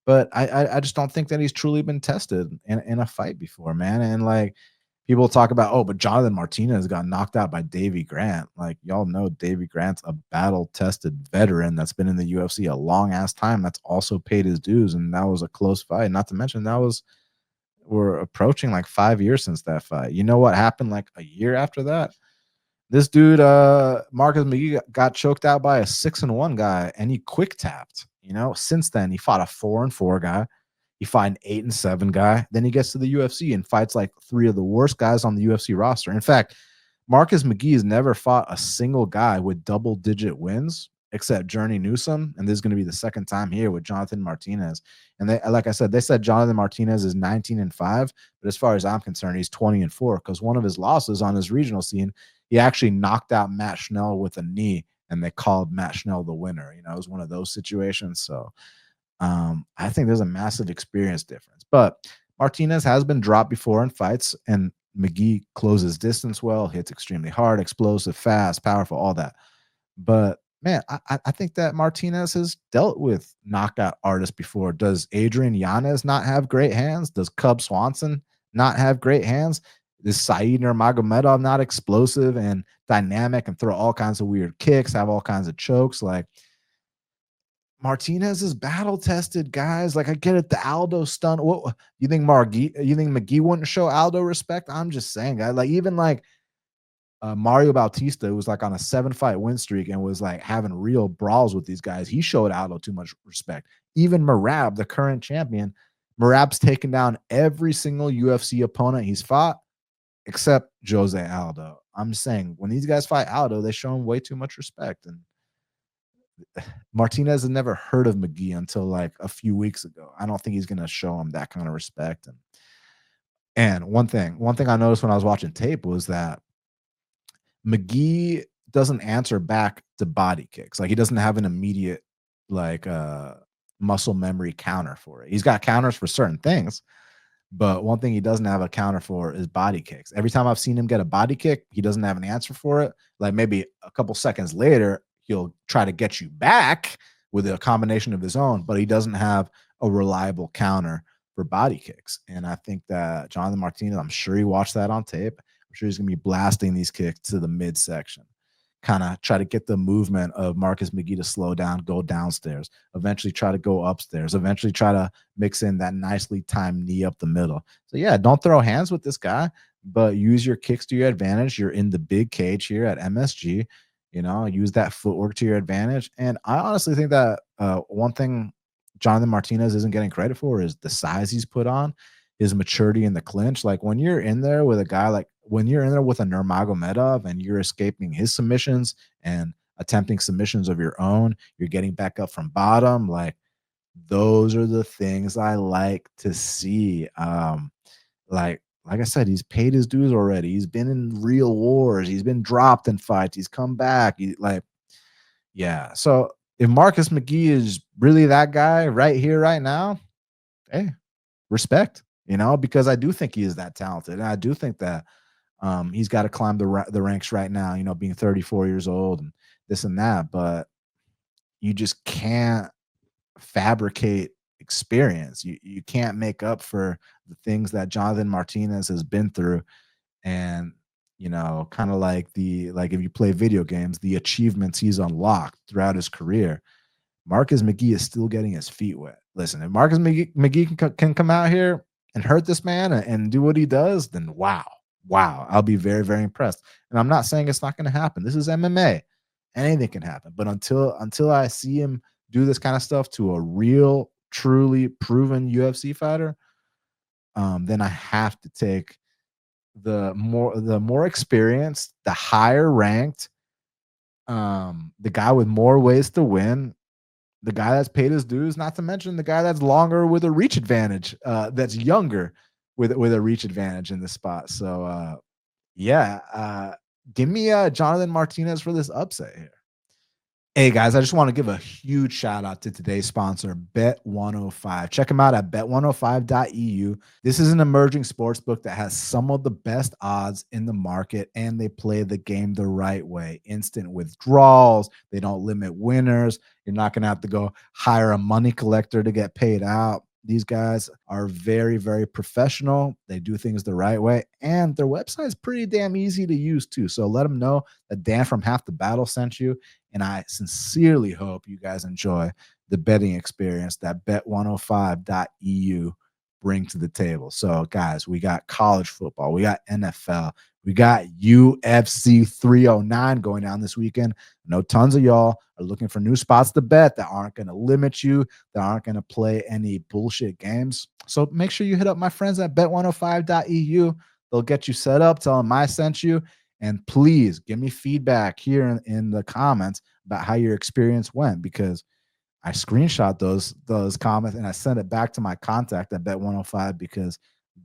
But I just don't think that he's truly been tested in a fight before, man. And like people talk about, oh, but Jonathan Martinez got knocked out by Davy Grant. Like y'all know Davy Grant's a battle-tested veteran that's been in the UFC a long-ass time. That's also paid his dues, and that was a close fight. Not to mention we're approaching like 5 years since that fight. You know what happened like a year after that? This dude, Marcus McGhee got choked out by a 6-1 guy, and he quick tapped. Since then he fought a 4-4 guy. He fought an 8-7 guy. Then he gets to the UFC and fights like three of the worst guys on the UFC roster. In fact, Marcus McGhee has never fought a single guy with double-digit wins except Journey Newsom, and this is going to be the second time here with Jonathan Martinez. And they, like I said, they said Jonathan Martinez is 19-5, but as far as I'm concerned, he's 20-4 because one of his losses on his regional scene, he actually knocked out Matt Schnell with a knee, and they called Matt Schnell the winner. It was one of those situations. So I think there's a massive experience difference. But Martinez has been dropped before in fights, and McGhee closes distance well, hits extremely hard, explosive, fast, powerful, all that. But man, I think that Martinez has dealt with knockout artists before. Does Adrian Yanez not have great hands? Does Cub Swanson not have great hands? Is Saeed Nurmagomedov not explosive and dynamic and throw all kinds of weird kicks, have all kinds of chokes? Like, Martinez is battle tested, guys. Like, I get it. The Aldo stunt. What you think, You think McGhee wouldn't show Aldo respect? I'm just saying, guys. Like, even like Mario Bautista, who was like on a 7-fight win streak and was like having real brawls with these guys, he showed Aldo too much respect. Even Merab, the current champion, Merab's taken down every single UFC opponent he's fought except Jose Aldo. I'm just saying, when these guys fight Aldo, they show him way too much respect. And Martinez had never heard of McGhee until like a few weeks ago. I don't think he's going to show him that kind of respect. And one thing I noticed when I was watching tape was that McGhee doesn't answer back to body kicks. Like, he doesn't have an immediate like muscle memory counter for it. He's got counters for certain things, but one thing he doesn't have a counter for is body kicks. Every time I've seen him get a body kick, he doesn't have an answer for it. Like, maybe a couple seconds later, he'll try to get you back with a combination of his own, but he doesn't have a reliable counter for body kicks. And I think that Jonathan Martinez, I'm sure he watched that on tape. I'm sure he's going to be blasting these kicks to the midsection, kind of try to get the movement of Marcus McGhee to slow down, go downstairs, eventually try to go upstairs, eventually try to mix in that nicely timed knee up the middle. So yeah, don't throw hands with this guy, but use your kicks to your advantage. You're in the big cage here at MSG. Use that footwork to your advantage. And I honestly think that one thing Jonathan Martinez isn't getting credit for is the size he's put on, his maturity in the clinch. Like, when you're in there with a guy, like when you're in there with a Nurmagomedov and you're escaping his submissions and attempting submissions of your own, you're getting back up from bottom. Like, those are the things I like to see. Like I said, he's paid his dues already. He's been in real wars. He's been dropped in fights. He's come back. Yeah. So if Marcus McGhee is really that guy right here, right now, hey, respect, because I do think he is that talented. And I do think that he's got to climb the ranks right now, being 34 years old and this and that. But you just can't fabricate experience. You can't make up for the things that Jonathan Martinez has been through. And kind of like if you play video games, the achievements he's unlocked throughout his career, Marcus McGhee is still getting his feet wet. Listen, if Marcus McGhee can come out here and hurt this man and do what he does, then wow, I'll be very, very impressed. And I'm not saying it's not going to happen. This is MMA. Anything can happen. But until I see him do this kind of stuff to a real, truly proven UFC fighter, then I have to take the more experienced, the higher ranked, the guy with more ways to win, the guy that's paid his dues, not to mention the guy that's longer with a reach advantage, that's younger with a reach advantage in this spot. So give me Jonathan Martinez for this upset here. Hey guys, I just want to give a huge shout out to today's sponsor, Bet105. Check them out at bet105.eu. This is an emerging sports book that has some of the best odds in the market, and they play the game the right way. Instant withdrawals. They don't limit winners. You're not going to have to go hire a money collector to get paid out. These guys are very, very professional. They do things the right way, and their website is pretty damn easy to use too. So let them know that Dan from Half the Battle sent you. And I sincerely hope you guys enjoy the betting experience that bet105.eu bring to the table. So, guys, we got college football, we got NFL, We got UFC 309 going down this weekend. I know tons of y'all are looking for new spots to bet that aren't going to limit you, that aren't going to play any bullshit games. So make sure you hit up my friends at bet105.eu. They'll get you set up, tell them I sent you. And please give me feedback here in the comments about how your experience went, because I screenshot those comments and I sent it back to my contact at Bet105, because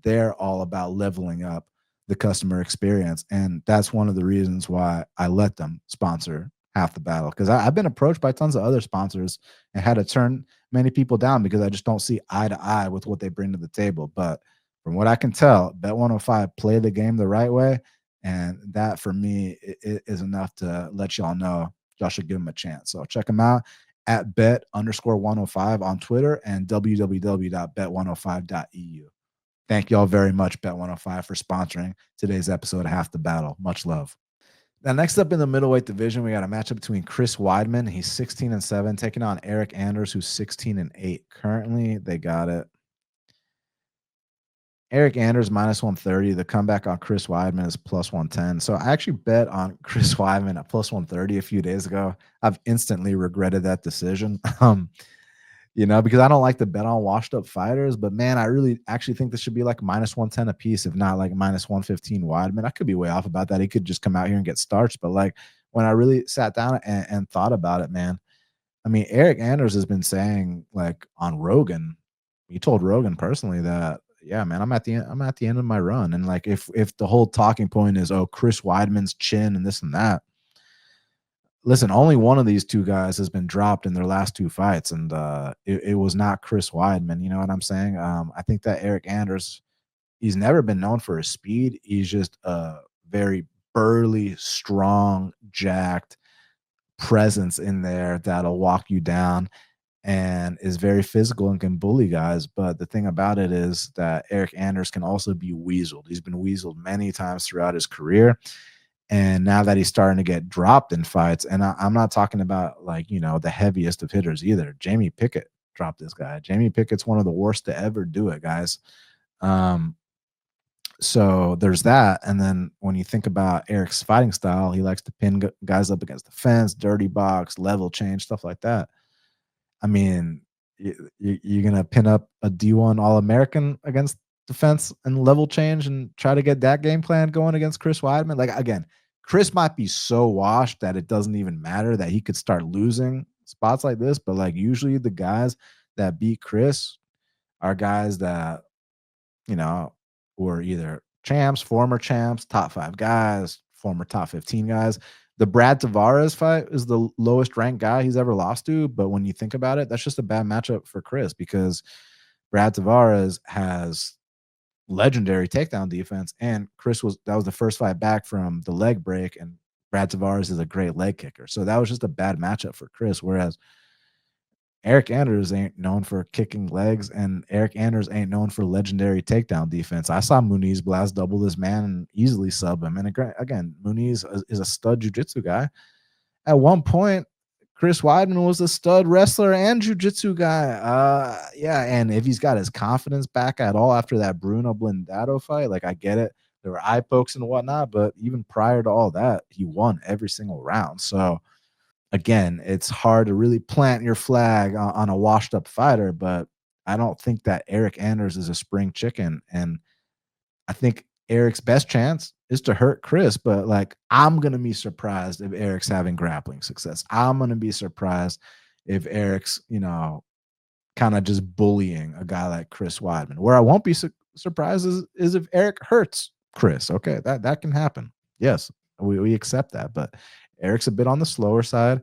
they're all about leveling up the customer experience. And that's one of the reasons why I let them sponsor Half the Battle, because I've been approached by tons of other sponsors and had to turn many people down because I just don't see eye to eye with what they bring to the table. But from what I can tell, Bet105 play the game the right way. And that for me is enough to let y'all know y'all should give them a chance. So check them out at bet_105 on Twitter and www.bet105.eu. Thank y'all very much, Bet105, for sponsoring today's episode of Half the Battle. Much love. Now, next up in the middleweight division, we got a matchup between Chris Weidman. He's 16-7, taking on Eryk Anders, who's 16-8. Currently, they got it. Eryk Anders -130. The comeback on Chris Weidman is +110. So I actually bet on Chris Weidman at +130 a few days ago. I've instantly regretted that decision. Because I don't like to bet on washed up fighters, but man, I really actually think this should be like -110 a piece, if not like -115 Weidman. I could be way off about that. He could just come out here and get starched. But like when I really sat down and thought about it, man, I mean, Eryk Anders has been saying, like, on Rogan, he told Rogan personally that, yeah, man, I'm at the end of my run. And like if the whole talking point is, oh, Chris Weidman's chin and this and that, listen, only one of these two guys has been dropped in their last two fights, and it was not Chris Weidman. You know what I'm saying? I think that Eryk Anders, he's never been known for his speed. He's just a very burly, strong, jacked presence in there that'll walk you down and is very physical and can bully guys. But the thing about it is that Eryk Anders can also be weaseled. He's been weaseled many times throughout his career. And now that he's starting to get dropped in fights, and I'm not talking about like, the heaviest of hitters either. Jamie Pickett dropped this guy. Jamie Pickett's one of the worst to ever do it, guys. So there's that. And then when you think about Eryk's fighting style, he likes to pin guys up against the fence, dirty box, level change, stuff like that. I mean, you're going to pin up a D1 All-American against defense and level change and try to get that game plan going against Chris Weidman. Like, again, Chris might be so washed that it doesn't even matter, that he could start losing spots like this. But like usually the guys that beat Chris are guys that, were either champs, former champs, top 5 guys, former top 15 guys. The Brad Tavares fight is the lowest ranked guy he's ever lost to. But when you think about it, that's just a bad matchup for Chris, because Brad Tavares has legendary takedown defense, and that was the first fight back from the leg break, and Brad Tavares is a great leg kicker. So that was just a bad matchup for Chris. Whereas Eryk Anders ain't known for kicking legs, and Eryk Anders ain't known for legendary takedown defense. I saw Muniz blast double this man and easily sub him. And again, Muniz is a stud jiu-jitsu guy. At one point, Chris Weidman was a stud wrestler and jiu-jitsu guy. Yeah, and if he's got his confidence back at all after that Bruno Blindado fight, like, I get it. There were eye pokes and whatnot, but even prior to all that, he won every single round. So again, it's hard to really plant your flag on a washed up fighter, but I don't think that Eryk Anders is a spring chicken. And I think Eryk's best chance is to hurt Chris, but like, I'm going to be surprised if Eryk's having grappling success. I'm going to be surprised if Eryk's, kind of just bullying a guy like Chris Weidman. Where I won't be surprised is if Eryk hurts Chris. Okay, that can happen. Yes, we accept that, but Eryk's a bit on the slower side,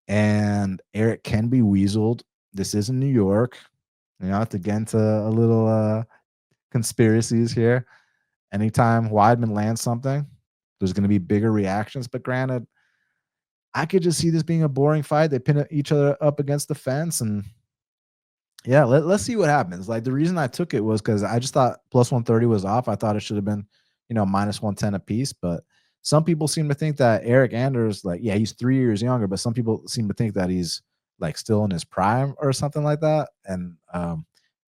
and Eryk can be weaseled. This is in New York. Have to get into a little conspiracies here. Anytime Weidman lands something, there's going to be bigger reactions. But granted, I could just see this being a boring fight. They pin each other up against the fence, and yeah, let's see what happens. Like, the reason I took it was because I just thought +130 was off. I thought it should have been, -110 a piece. But some people seem to think that Eryk Anders, like, yeah, he's 3 years younger, but some people seem to think that he's like still in his prime or something like that. And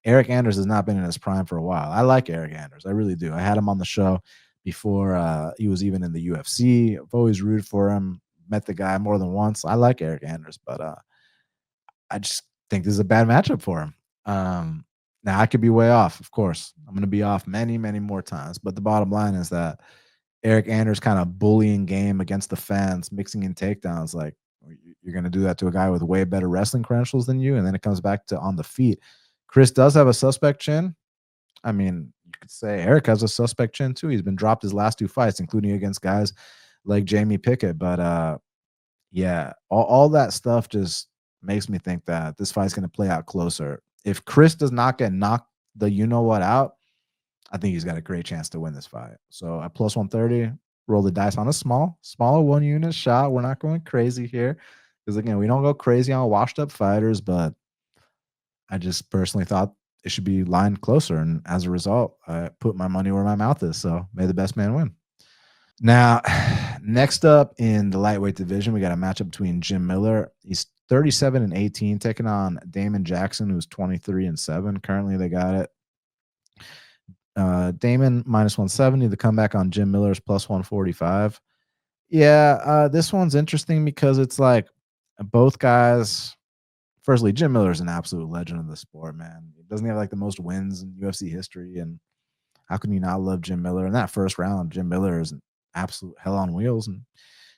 Eryk Anders has not been in his prime for a while. I like Eryk Anders. I really do. I had him on the show before he was even in the UFC. I've always rooted for him. Met the guy more than once. I like Eryk Anders, but I just think this is a bad matchup for him. Now I could be way off, of course. I'm going to be off many, many more times. But the bottom line is that Eryk Anders kind of bullying game against the fans, mixing in takedowns. Like you're going to do that to a guy with way better wrestling credentials than you, and then it comes back to on the feet. Chris does have a suspect chin. I mean, you could say Eryk has a suspect chin too. He's been dropped his last 2 fights, including against guys like Jamie Pickett. But yeah, all that stuff just makes me think that this fight's going to play out closer. If Chris does not get knocked the you know what out, I think he's got a great chance to win this fight. So at plus 130, roll the dice on a smaller 1 unit shot. We're not going crazy here because again, we don't go crazy on washed up fighters, but I just personally thought it should be lined closer, and as a result, I put my money where my mouth is. So may the best man win. Now, next up in the lightweight division, we got a matchup between Jim Miller. He's 37-18, taking on Damon Jackson, who's 23-7. Currently, they got it. Damon minus 170. The comeback on Jim Miller is plus 145. Yeah, this one's interesting because it's like both guys. Firstly, Jim Miller is an absolute legend of the sport, man. Doesn't he have like the most wins in UFC history? And how can you not love Jim Miller? In that first round, Jim Miller is an absolute hell on wheels. And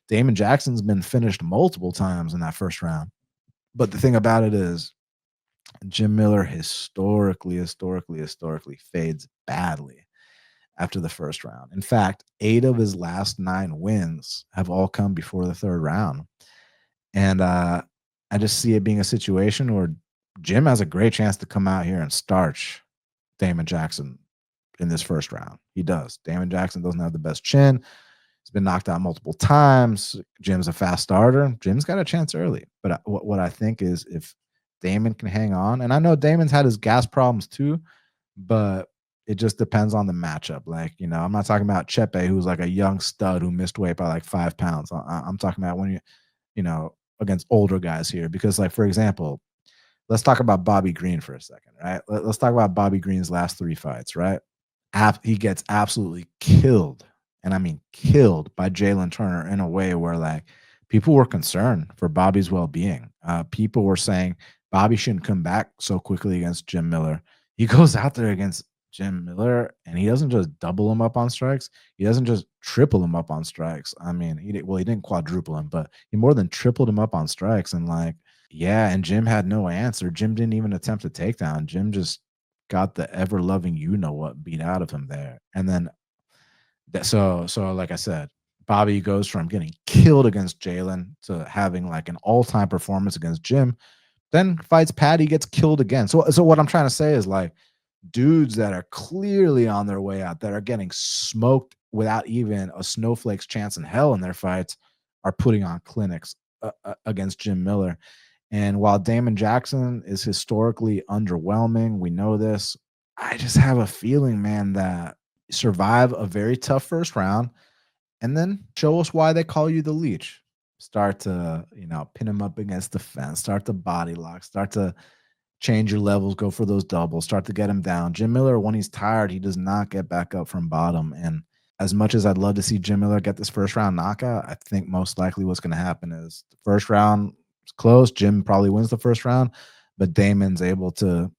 Damon Jackson's been finished multiple times in that first round. But the thing about it is, Jim Miller historically fades badly after the first round. In fact, 8 of his last 9 wins have all come before the third round. And I just see it being a situation where Jim has a great chance to come out here and starch Damon Jackson in this first round. He does. Damon Jackson doesn't have the best chin. He's been knocked out multiple times. Jim's a fast starter. Jim's got a chance early. But what I think is if Damon can hang on, and I know Damon's had his gas problems too, but it just depends on the matchup. Like, you know, I'm not talking about Chepe, who's like a young stud who missed weight by like 5 pounds. I'm talking about when you know, against older guys here. Because, like, for example, let's talk about Bobby Green for a second, right? Let's talk about Bobby Green's last 3 fights, right? He gets absolutely killed, and I mean killed by Jalen Turner in a way where like people were concerned for Bobby's well-being. People were saying Bobby shouldn't come back so quickly against Jim Miller. He goes out there against Jim Miller, and he doesn't just double him up on strikes. He doesn't just triple him up on strikes. I mean, he didn't quadruple him, but he more than tripled him up on strikes. And like, yeah, and Jim had no answer. Jim didn't even attempt a takedown. Jim just got the ever loving you know what beat out of him there. And then so like I said, Bobby goes from getting killed against Jalen to having like an all-time performance against Jim, then fights Patty, gets killed again. So what I'm trying to say is like dudes that are clearly on their way out, that are getting smoked without even a snowflake's chance in hell in their fights, are putting on clinics against Jim Miller. And while Damon Jackson is historically underwhelming, we know this. I just have a feeling, man, that survive a very tough first round and then show us why they call you the leech. Start to, you know, pin him up against the fence, start to body lock, start to change your levels, go for those doubles, start to get him down. Jim Miller, when he's tired, he does not get back up from bottom. And as much as I'd love to see Jim Miller get this first round knockout, I think most likely what's going to happen is the first round is close. Jim probably wins the first round, but Damon's able to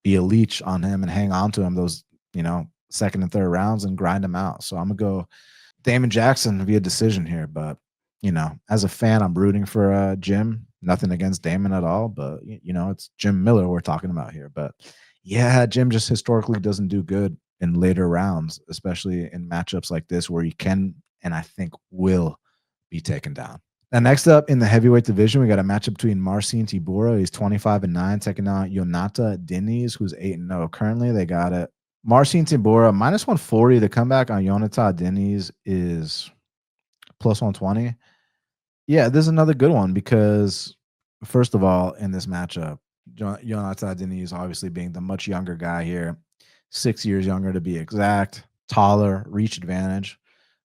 be a leech on him and hang on to him those, you know, second and third rounds and grind him out. So I'm going to go Damon Jackson via decision here. But, you know, as a fan, I'm rooting for Jim. Nothing against Damon at all, but, you know, it's Jim Miller we're talking about here. But, yeah, Jim just historically doesn't do good in later rounds, especially in matchups like this where he can and I think will be taken down. And next up in the heavyweight division, we got a matchup between Marcin Tybura. He's 25-9, taking on Jhonata Diniz, who's 8-0. Currently, they got it. Marcin Tybura minus 140. The comeback on Jhonata Diniz is plus 120. Yeah, this is another good one because, first of all, in this matchup, Jhonata Diniz obviously being the much younger guy here, 6 years younger to be exact, taller, reach advantage.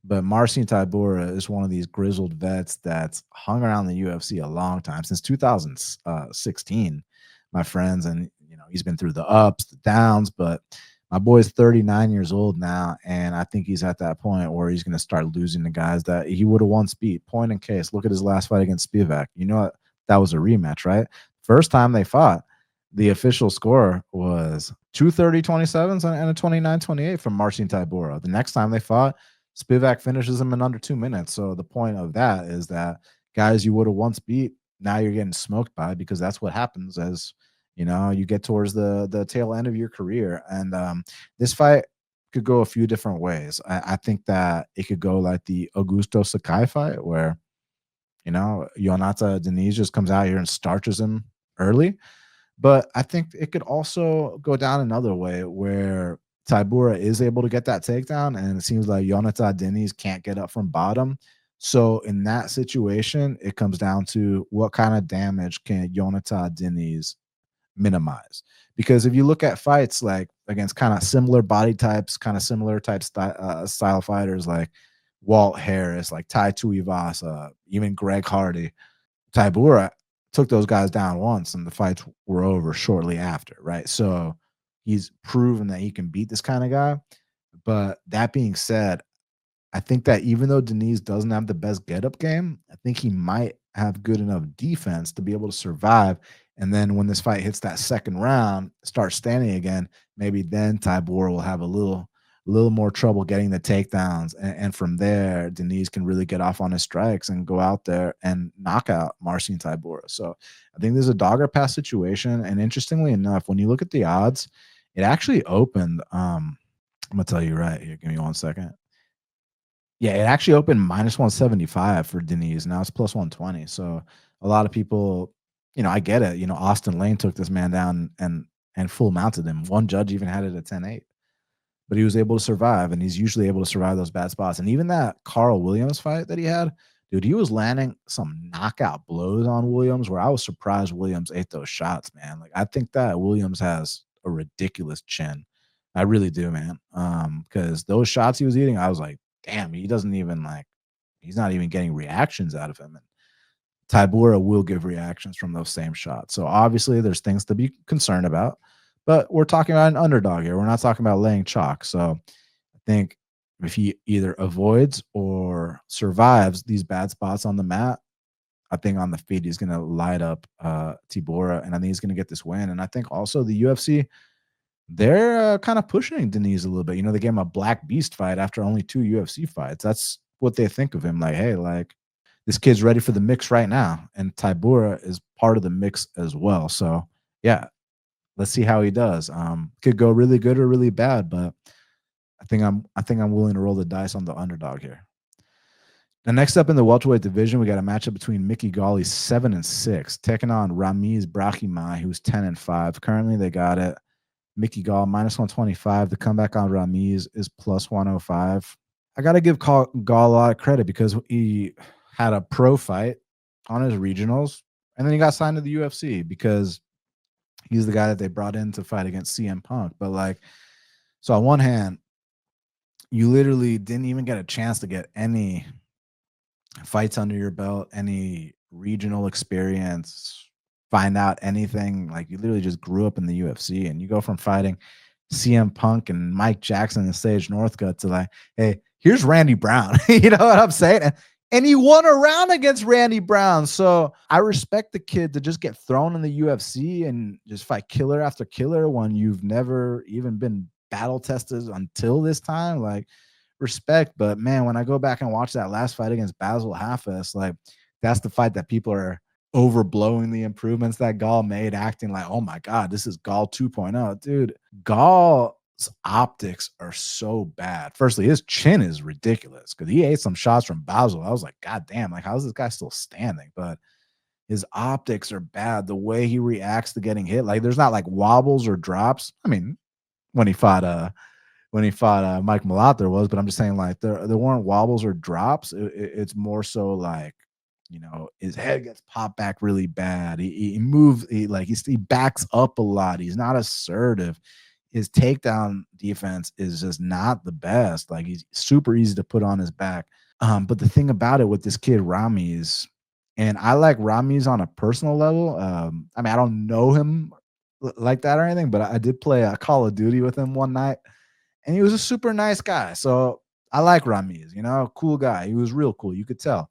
But Marcin Tybura is one of these grizzled vets that's hung around the UFC a long time, since 2016, my friends. And, you know, he's been through the ups, the downs, but My boy's 39 years old now, and I think he's at that point where he's going to start losing the guys that he would have once beat. Point in case, look at his last fight against Spivak. You know what? That was a rematch, right? First time they fought, the official score was 2:30:27 and a 29:28 from Marcin Tybura. The next time they fought, Spivak finishes him in under 2 minutes. So the point of that is that guys you would have once beat, now you're getting smoked by, because that's what happens as you get towards the tail end of your career. And this fight could go a few different ways. I think that it could go like the Augusto Sakai fight, where Jhonata Diniz just comes out here and starches him early. But I think it could also go down another way, where Tybura is able to get that takedown, and it seems like Jhonata Diniz can't get up from bottom. So in that situation, it comes down to what kind of damage can Jhonata Diniz minimize. Because if you look at fights like against kind of similar body types, kind of similar style fighters like Walt Harris, like Tai Tuivasa, even Greg Hardy, Tybura took those guys down once and the fights were over shortly after, right? So he's proven that he can beat this kind of guy. But that being said, I think that even though Diniz doesn't have the best get up game, I think he might have good enough defense to be able to survive. And then when this fight hits that second round, start standing again, maybe then Tybura will have a little more trouble getting the takedowns. And from there, Diniz can really get off on his strikes and go out there and knock out Marcin Tybura. So I think there's a dogger pass situation. And interestingly enough, when you look at the odds, it actually opened. I'm gonna tell you right here. Give me 1 second. Yeah, it actually opened -175 for Diniz. Now it's +120. So a lot of people, I get it. Austin Lane took this man down and full mounted him. One judge even had it at 10-8, but he was able to survive, and he's usually able to survive those bad spots. And even that Carl Williams fight that he had, dude, he was landing some knockout blows on Williams where I was surprised Williams ate those shots, man. Like I think that Williams has a ridiculous chin. I really do, man. Because those shots he was eating, I was like, damn, he doesn't even he's not even getting reactions out of him. And Tybura will give reactions from those same shots. So obviously there's things to be concerned about, but we're talking about an underdog here. We're not talking about laying chalk. So I think if he either avoids or survives these bad spots on the mat, I think on the feet he's going to light up Tybura, and I think he's going to get this win. And I think also the UFC, they're kind of pushing Diniz a little bit. They gave him a Black Beast fight after only 2 UFC fights. That's what they think of him. Like, hey, like this kid's ready for the mix right now, and Tybura is part of the mix as well. So yeah, let's see how he does. Could go really good or really bad, but I think I'm willing to roll the dice on the underdog here. The next up in the welterweight division, we got a matchup between Mickey Gall, 7-6, taking on Ramiz Brahimaj, who's 10-5. Currently, they got it. Mickey Gall -125. The comeback on Ramiz is +105. I got to give Gall a lot of credit because he had a pro fight on his regionals, and then he got signed to the UFC because he's the guy that they brought in to fight against CM Punk. But so on one hand, you literally didn't even get a chance to get any fights under your belt, any regional experience, find out anything. Like you literally just grew up in the UFC, and you go from fighting CM Punk and Mike Jackson and Sage Northcutt to like, hey, here's Randy Brown. You know what I'm saying? And he won a round against Randy Brown. So I respect the kid to just get thrown in the UFC and just fight killer after killer when you've never even been battle tested until this time. Like, respect. But man, when I go back and watch that last fight against Bassil Hafez, like that's the fight that people are overblowing the improvements that Gall made, acting like, oh my God, this is Gall 2.0. Dude, Gall's optics are so bad. Firstly, his chin is ridiculous because he ate some shots from Bassil. I was like, God damn, like, how's this guy still standing? But his optics are bad. The way he reacts to getting hit, like, there's not like wobbles or drops. I mean, when he fought Mike Malott there was, but I'm just saying like there weren't wobbles or drops. It's more so like, his head gets popped back really bad. He moves, he backs up a lot. He's not assertive. His takedown defense is just not the best. Like he's super easy to put on his back. But the thing about it with this kid Ramiz, and I like Ramiz on a personal level. I mean, I don't know him like that or anything, but I did play a Call of Duty with him one night, and he was a super nice guy. So I like Ramiz, cool guy. He was real cool. You could tell.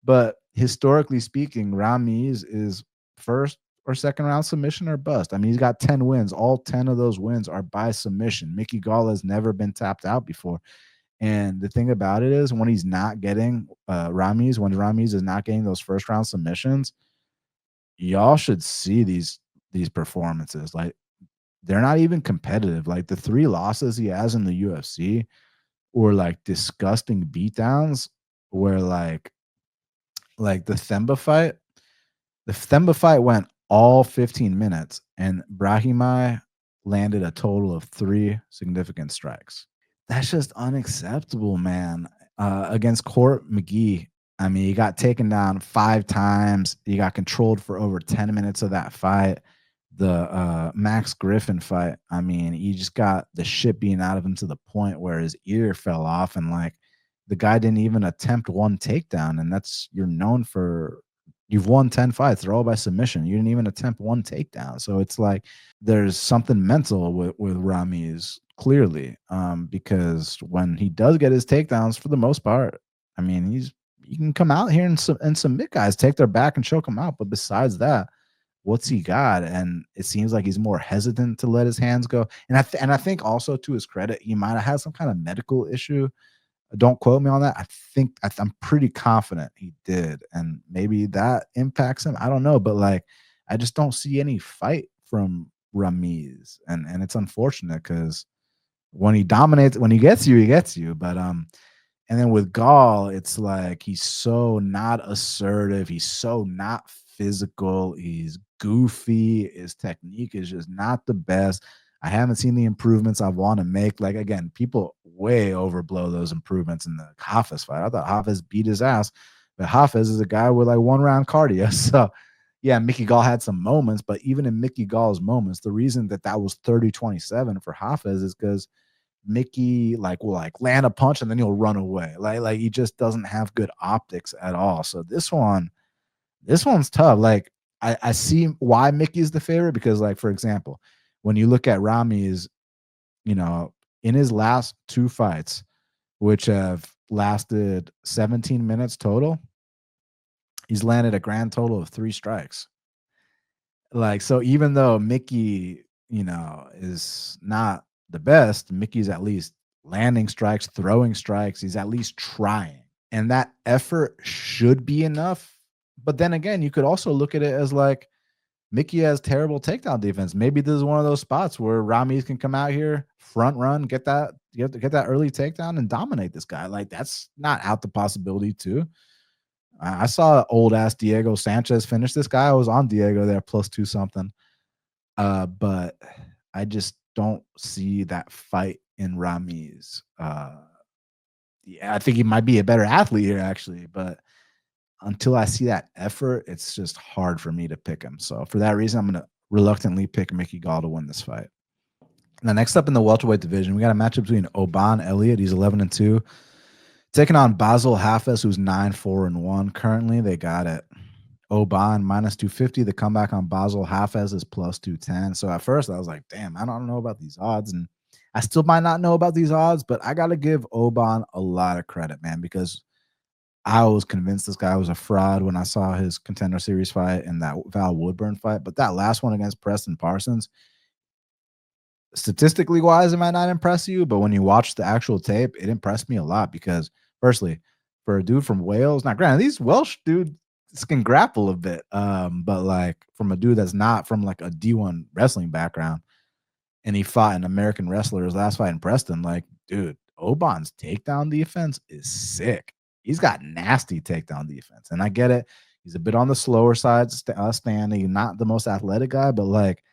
But historically speaking, Ramiz is first or second round submission or bust. I mean, he's got 10 wins. All 10 of those wins are by submission. Mickey Gall has never been tapped out before. And the thing about it is when he's not getting Ramiz, when Ramiz is not getting those first round submissions, y'all should see these performances. Like they're not even competitive. Like the 3 losses he has in the UFC were like disgusting beatdowns where like the Themba fight. The Themba fight went all 15 minutes, and Brahimaj landed a total of 3 significant strikes. That's just unacceptable, man. Against Court McGhee, I mean, he got taken down 5 times. He got controlled for over 10 minutes of that fight. The Max Griffin fight, I mean, he just got the shit being out of him to the point where his ear fell off, and like the guy didn't even attempt one takedown. And that's you're known for. You've won 10 fights. They're all by submission. You didn't even attempt one takedown. So it's like there's something mental with Ramiz clearly, because when he does get his takedowns, for the most part, I mean, you can come out here and submit guys, take their back and choke them out. But besides that, what's he got? And it seems like he's more hesitant to let his hands go. And I think also to his credit, he might have had some kind of medical issue. Don't quote me on that. I'm pretty confident he did, and maybe that impacts him. I don't know, but like I just don't see any fight from Ramiz, and it's unfortunate because when he dominates, when he gets you, he gets you. But and then with Gall, it's like he's so not assertive. He's so not physical. He's goofy. His technique is just not the best. I haven't seen the improvements I want to make. Like again, people way overblow those improvements in the Hafez fight. I thought Hafez beat his ass, but Hafez is a guy with like 1 round cardio. So yeah, Mickey Gall had some moments, but even in Mickey Gall's moments, the reason that was 30-27 for Hafez is because Mickey will land a punch and then he'll run away. Like he just doesn't have good optics at all. So this one's tough. Like I see why Mickey's the favorite because, like, for example, when you look at Ramiz, in his last 2 fights, which have lasted 17 minutes total, he's landed a grand total of 3 strikes. Like, so even though Mickey, is not the best, Mickey's at least landing strikes, throwing strikes. He's at least trying. And that effort should be enough. But then again, you could also look at it as like Mickey has terrible takedown defense. Maybe this is one of those spots where Ramiz can come out here, front run, get that early takedown and dominate this guy. Like that's not out the possibility too. I saw old ass Diego Sanchez finish this guy. I was on Diego there +2 something. But I just don't see that fight in Ramiz. Yeah, I think he might be a better athlete here actually, but until I see that effort, it's just hard for me to pick him. So for that reason, I'm going to reluctantly pick Mickey Gall to win this fight. Now, next up in the welterweight division, we got a matchup between Obam Elliott. He's 11-2, taking on Bassil Hafez, who's 9-4-1. Currently, they got it. Obam -250. The comeback on Bassil Hafez is +210. So at first, I was like, damn, I don't know about these odds. And I still might not know about these odds, but I got to give Obam a lot of credit, man, because I was convinced this guy was a fraud when I saw his Contender Series fight and that Val Woodburn fight. But that last one against Preston Parsons, statistically wise, it might not impress you. But when you watch the actual tape, it impressed me a lot because, firstly, for a dude from Wales, now granted, these Welsh dudes can grapple a bit, but like from a dude that's not from like a D1 wrestling background, and he fought an American wrestler his last fight in Preston, like, dude, Obam's takedown defense is sick. He's got nasty takedown defense. And I get it. He's a bit on the slower side, standing, not the most athletic guy, but like,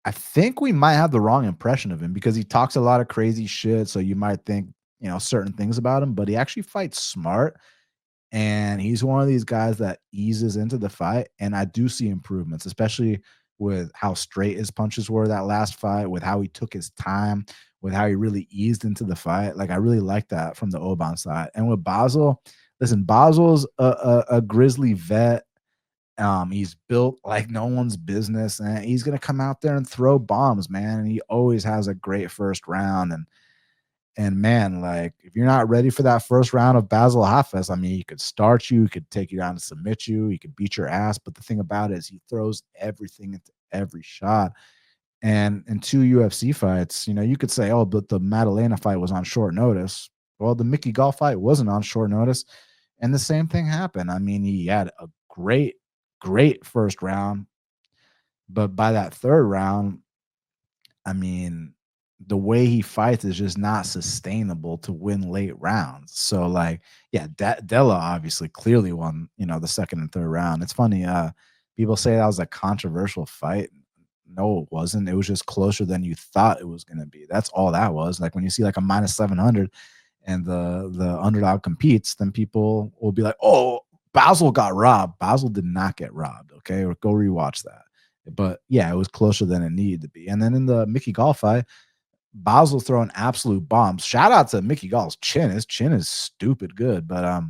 I think we might have the wrong impression of him because he talks a lot of crazy shit. So you might think, certain things about him, but he actually fights smart. And he's one of these guys that eases into the fight. And I do see improvements, especially with how straight his punches were that last fight, with how he took his time, with how he really eased into the fight. Like I really like that from the Obam side. And with Bassil, listen, Bassil's a grizzly vet. He's built like no one's business, and he's gonna come out there and throw bombs, man. And he always has a great first round. And man, like if you're not ready for that first round of Bassil Hafez, I mean, he could start you, he could take you down and submit you, he could beat your ass. But the thing about it is he throws everything into every shot. And in 2 UFC fights, you could say, oh, but the Madalena fight was on short notice. Well, the Mickey Gall fight wasn't on short notice. And the same thing happened. I mean, he had a great first round. But by that third round, I mean, the way he fights is just not sustainable to win late rounds. So, like, yeah, Della obviously clearly won, the second and third round. It's funny, people say that was a controversial fight. No, it wasn't. It was just closer than you thought it was going to be. That's all that was. Like when you see like a minus 700 and the underdog competes, then people will be like, "Oh, Bassil got robbed." Bassil did not get robbed. Okay, or go rewatch that. But yeah, it was closer than it needed to be. And then in the Mickey Gall fight, Bassil throwing absolute bombs. Shout out to Mickey Gall's chin. His chin is stupid good. But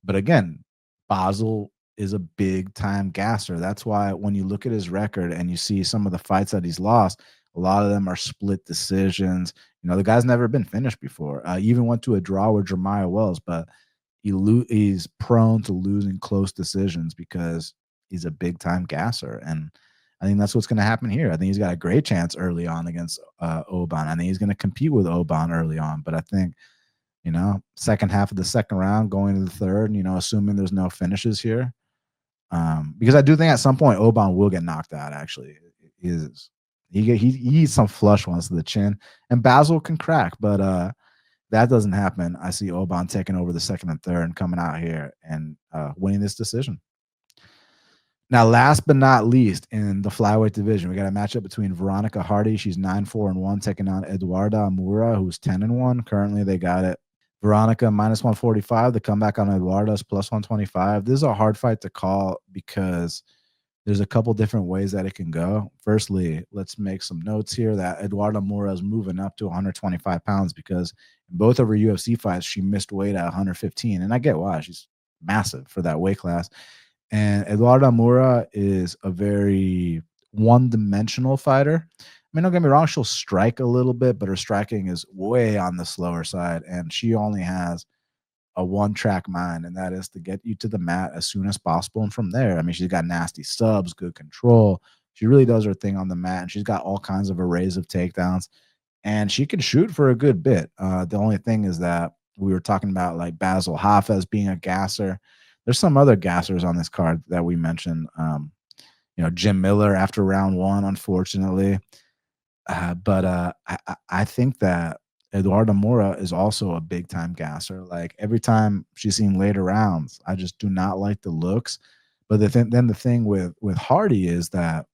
again, Bassil is a big time gasser. That's why when you look at his record and you see some of the fights that he's lost, a lot of them are split decisions. The guy's never been finished before. He even went to a draw with Jeremiah Wells, but he's prone to losing close decisions because he's a big time gasser. And I think that's what's going to happen here. I think he's got a great chance early on against Obam. I think he's going to compete with Obam early on, but I think second half of the second round, going to the third, assuming there's no finishes here. Because I do think at some point Obam will get knocked out. Actually, he eats some flush ones to the chin, and Bassil can crack, but that doesn't happen. I see Obam taking over the second and third and coming out here and winning this decision. Now, last but not least, in the flyweight division, we got a matchup between Veronica Hardy. She's 9-4-1, taking on Eduarda Moura, who's 10-1. Currently, they got it. Veronica minus 145. The comeback on Eduarda is plus 125. This is a hard fight to call because there's a couple different ways that it can go. Firstly, let's make some notes here that Eduarda Moura is moving up to 125 pounds because in both of her UFC fights, she missed weight at 115. And I get why. She's massive for that weight class. And Eduarda Moura is a very one-dimensional fighter. I mean, don't get me wrong, she'll strike a little bit, but her striking is way on the slower side, and she only has a one-track mind, and that is to get you to the mat as soon as possible. And from there, I mean, she's got nasty subs, good control. She really does her thing on the mat, and she's got all kinds of arrays of takedowns, and she can shoot for a good bit. The only thing is that we were talking about like Bassil Hafez being a gasser. There's some other gassers on this card that we mentioned. Jim Miller after round one, unfortunately. But I think that Eduarda Moura is also a big time gasser. Like every time she's seen later rounds, I just do not like the looks. But then the thing with Hardy is that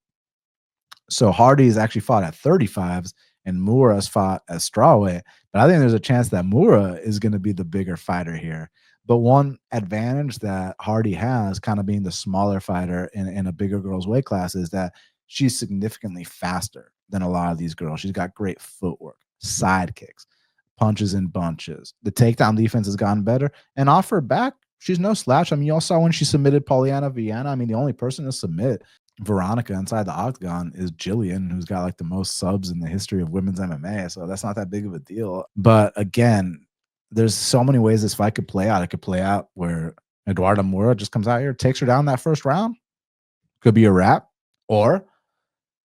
Hardy has actually fought at 35s and Moura's fought at strawweight. But I think there's a chance that Moura is going to be the bigger fighter here. But one advantage that Hardy has, kind of being the smaller fighter in a bigger girl's weight class, is that she's significantly faster than a lot of these girls. She's got great footwork, side kicks, punches in bunches. The takedown defense has gotten better. And off her back, she's no slouch. I mean, you all saw when she submitted Polyana Viviane. I mean, the only person to submit Veronica inside the octagon is Jillian, who's got like the most subs in the history of women's MMA. So that's not that big of a deal. But again, there's so many ways this fight could play out. It could play out where Eduarda Moura just comes out here, takes her down that first round. Could be a wrap. Or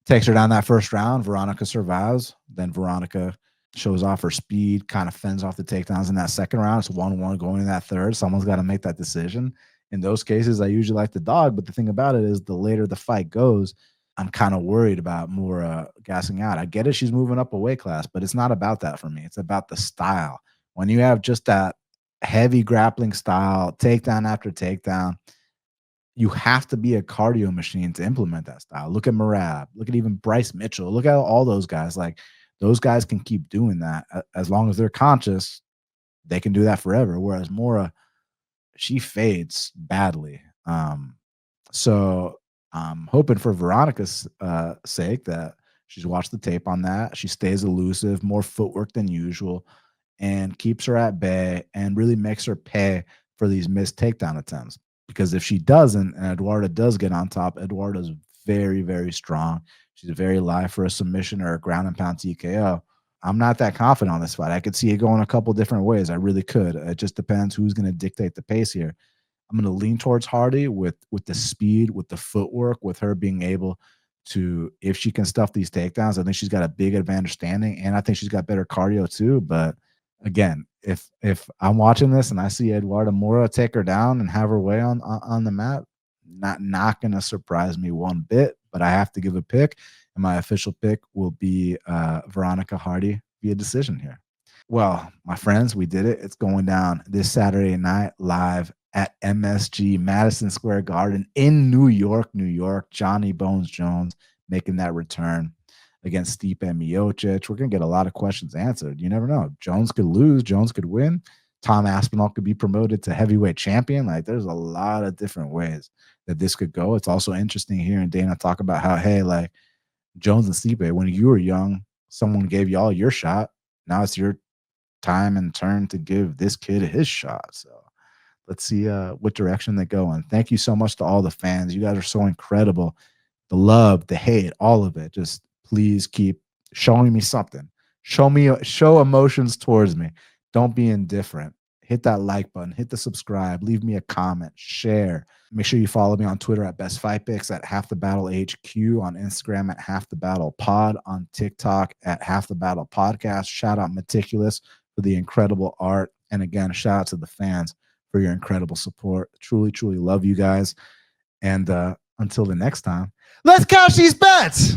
takes her down that first round. Veronica survives. Then Veronica shows off her speed, kind of fends off the takedowns in that second round. It's 1-1 going in that third. Someone's got to make that decision. In those cases, I usually like the dog. But the thing about it is the later the fight goes, I'm kind of worried about Moura gassing out. I get it. She's moving up a weight class, but it's not about that for me. It's about the style. When you have just that heavy grappling style, takedown after takedown, you have to be a cardio machine to implement that style. Look at Merab. Look at even Bryce Mitchell. Look at all those guys. Like, those guys can keep doing that. As long as they're conscious, they can do that forever. Whereas Moura, she fades badly. So I'm hoping for Veronica's sake that she's watched the tape on that. She stays elusive, more footwork than usual, and keeps her at bay and really makes her pay for these missed takedown attempts. because if she doesn't, and Eduarda does get on top, Eduarda's very, very strong. She's very live for a submission or a ground and pound TKO. I'm not that confident on this fight. I could see it going a couple different ways. I really could. It just depends who's going to dictate the pace here. I'm going to lean towards Hardy with the speed, with the footwork, with her being able to, if she can stuff these takedowns, I think she's got a big advantage standing, and I think she's got better cardio too. But again, if I'm watching this and I see Eduarda Moura take her down and have her way on the mat, not going to surprise me one bit. But I have to give a pick, and my official pick will be Veronica Hardy via decision here. Well, my friends, we did it. It's going down this Saturday night live at MSG Madison Square Garden in New York, New York. Johnny Bones Jones making that return against Stipe Miocic. We're going to get a lot of questions answered. You never know. Jones could lose. Jones could win. Tom Aspinall could be promoted to heavyweight champion. Like, there's a lot of different ways that this could go. It's also interesting hearing Dana talk about how, hey, like, Jones and Stipe, when you were young, someone gave you all your shot. Now it's your time and turn to give this kid his shot. So let's see what direction they go in. Thank you so much to all the fans. You guys are so incredible. The love, the hate, all of it. Just please keep showing me something. Show emotions towards me. Don't be indifferent. Hit that like button, hit the subscribe, leave me a comment, share. Make sure you follow me on Twitter at Best Fight Picks, at Half the Battle HQ, on Instagram at Half the Battle Pod, on TikTok at Half the Battle Podcast. Shout out Meticulous for the incredible art. And again, shout out to the fans for your incredible support. Truly, truly love you guys. And until the next time, let's cash these bets.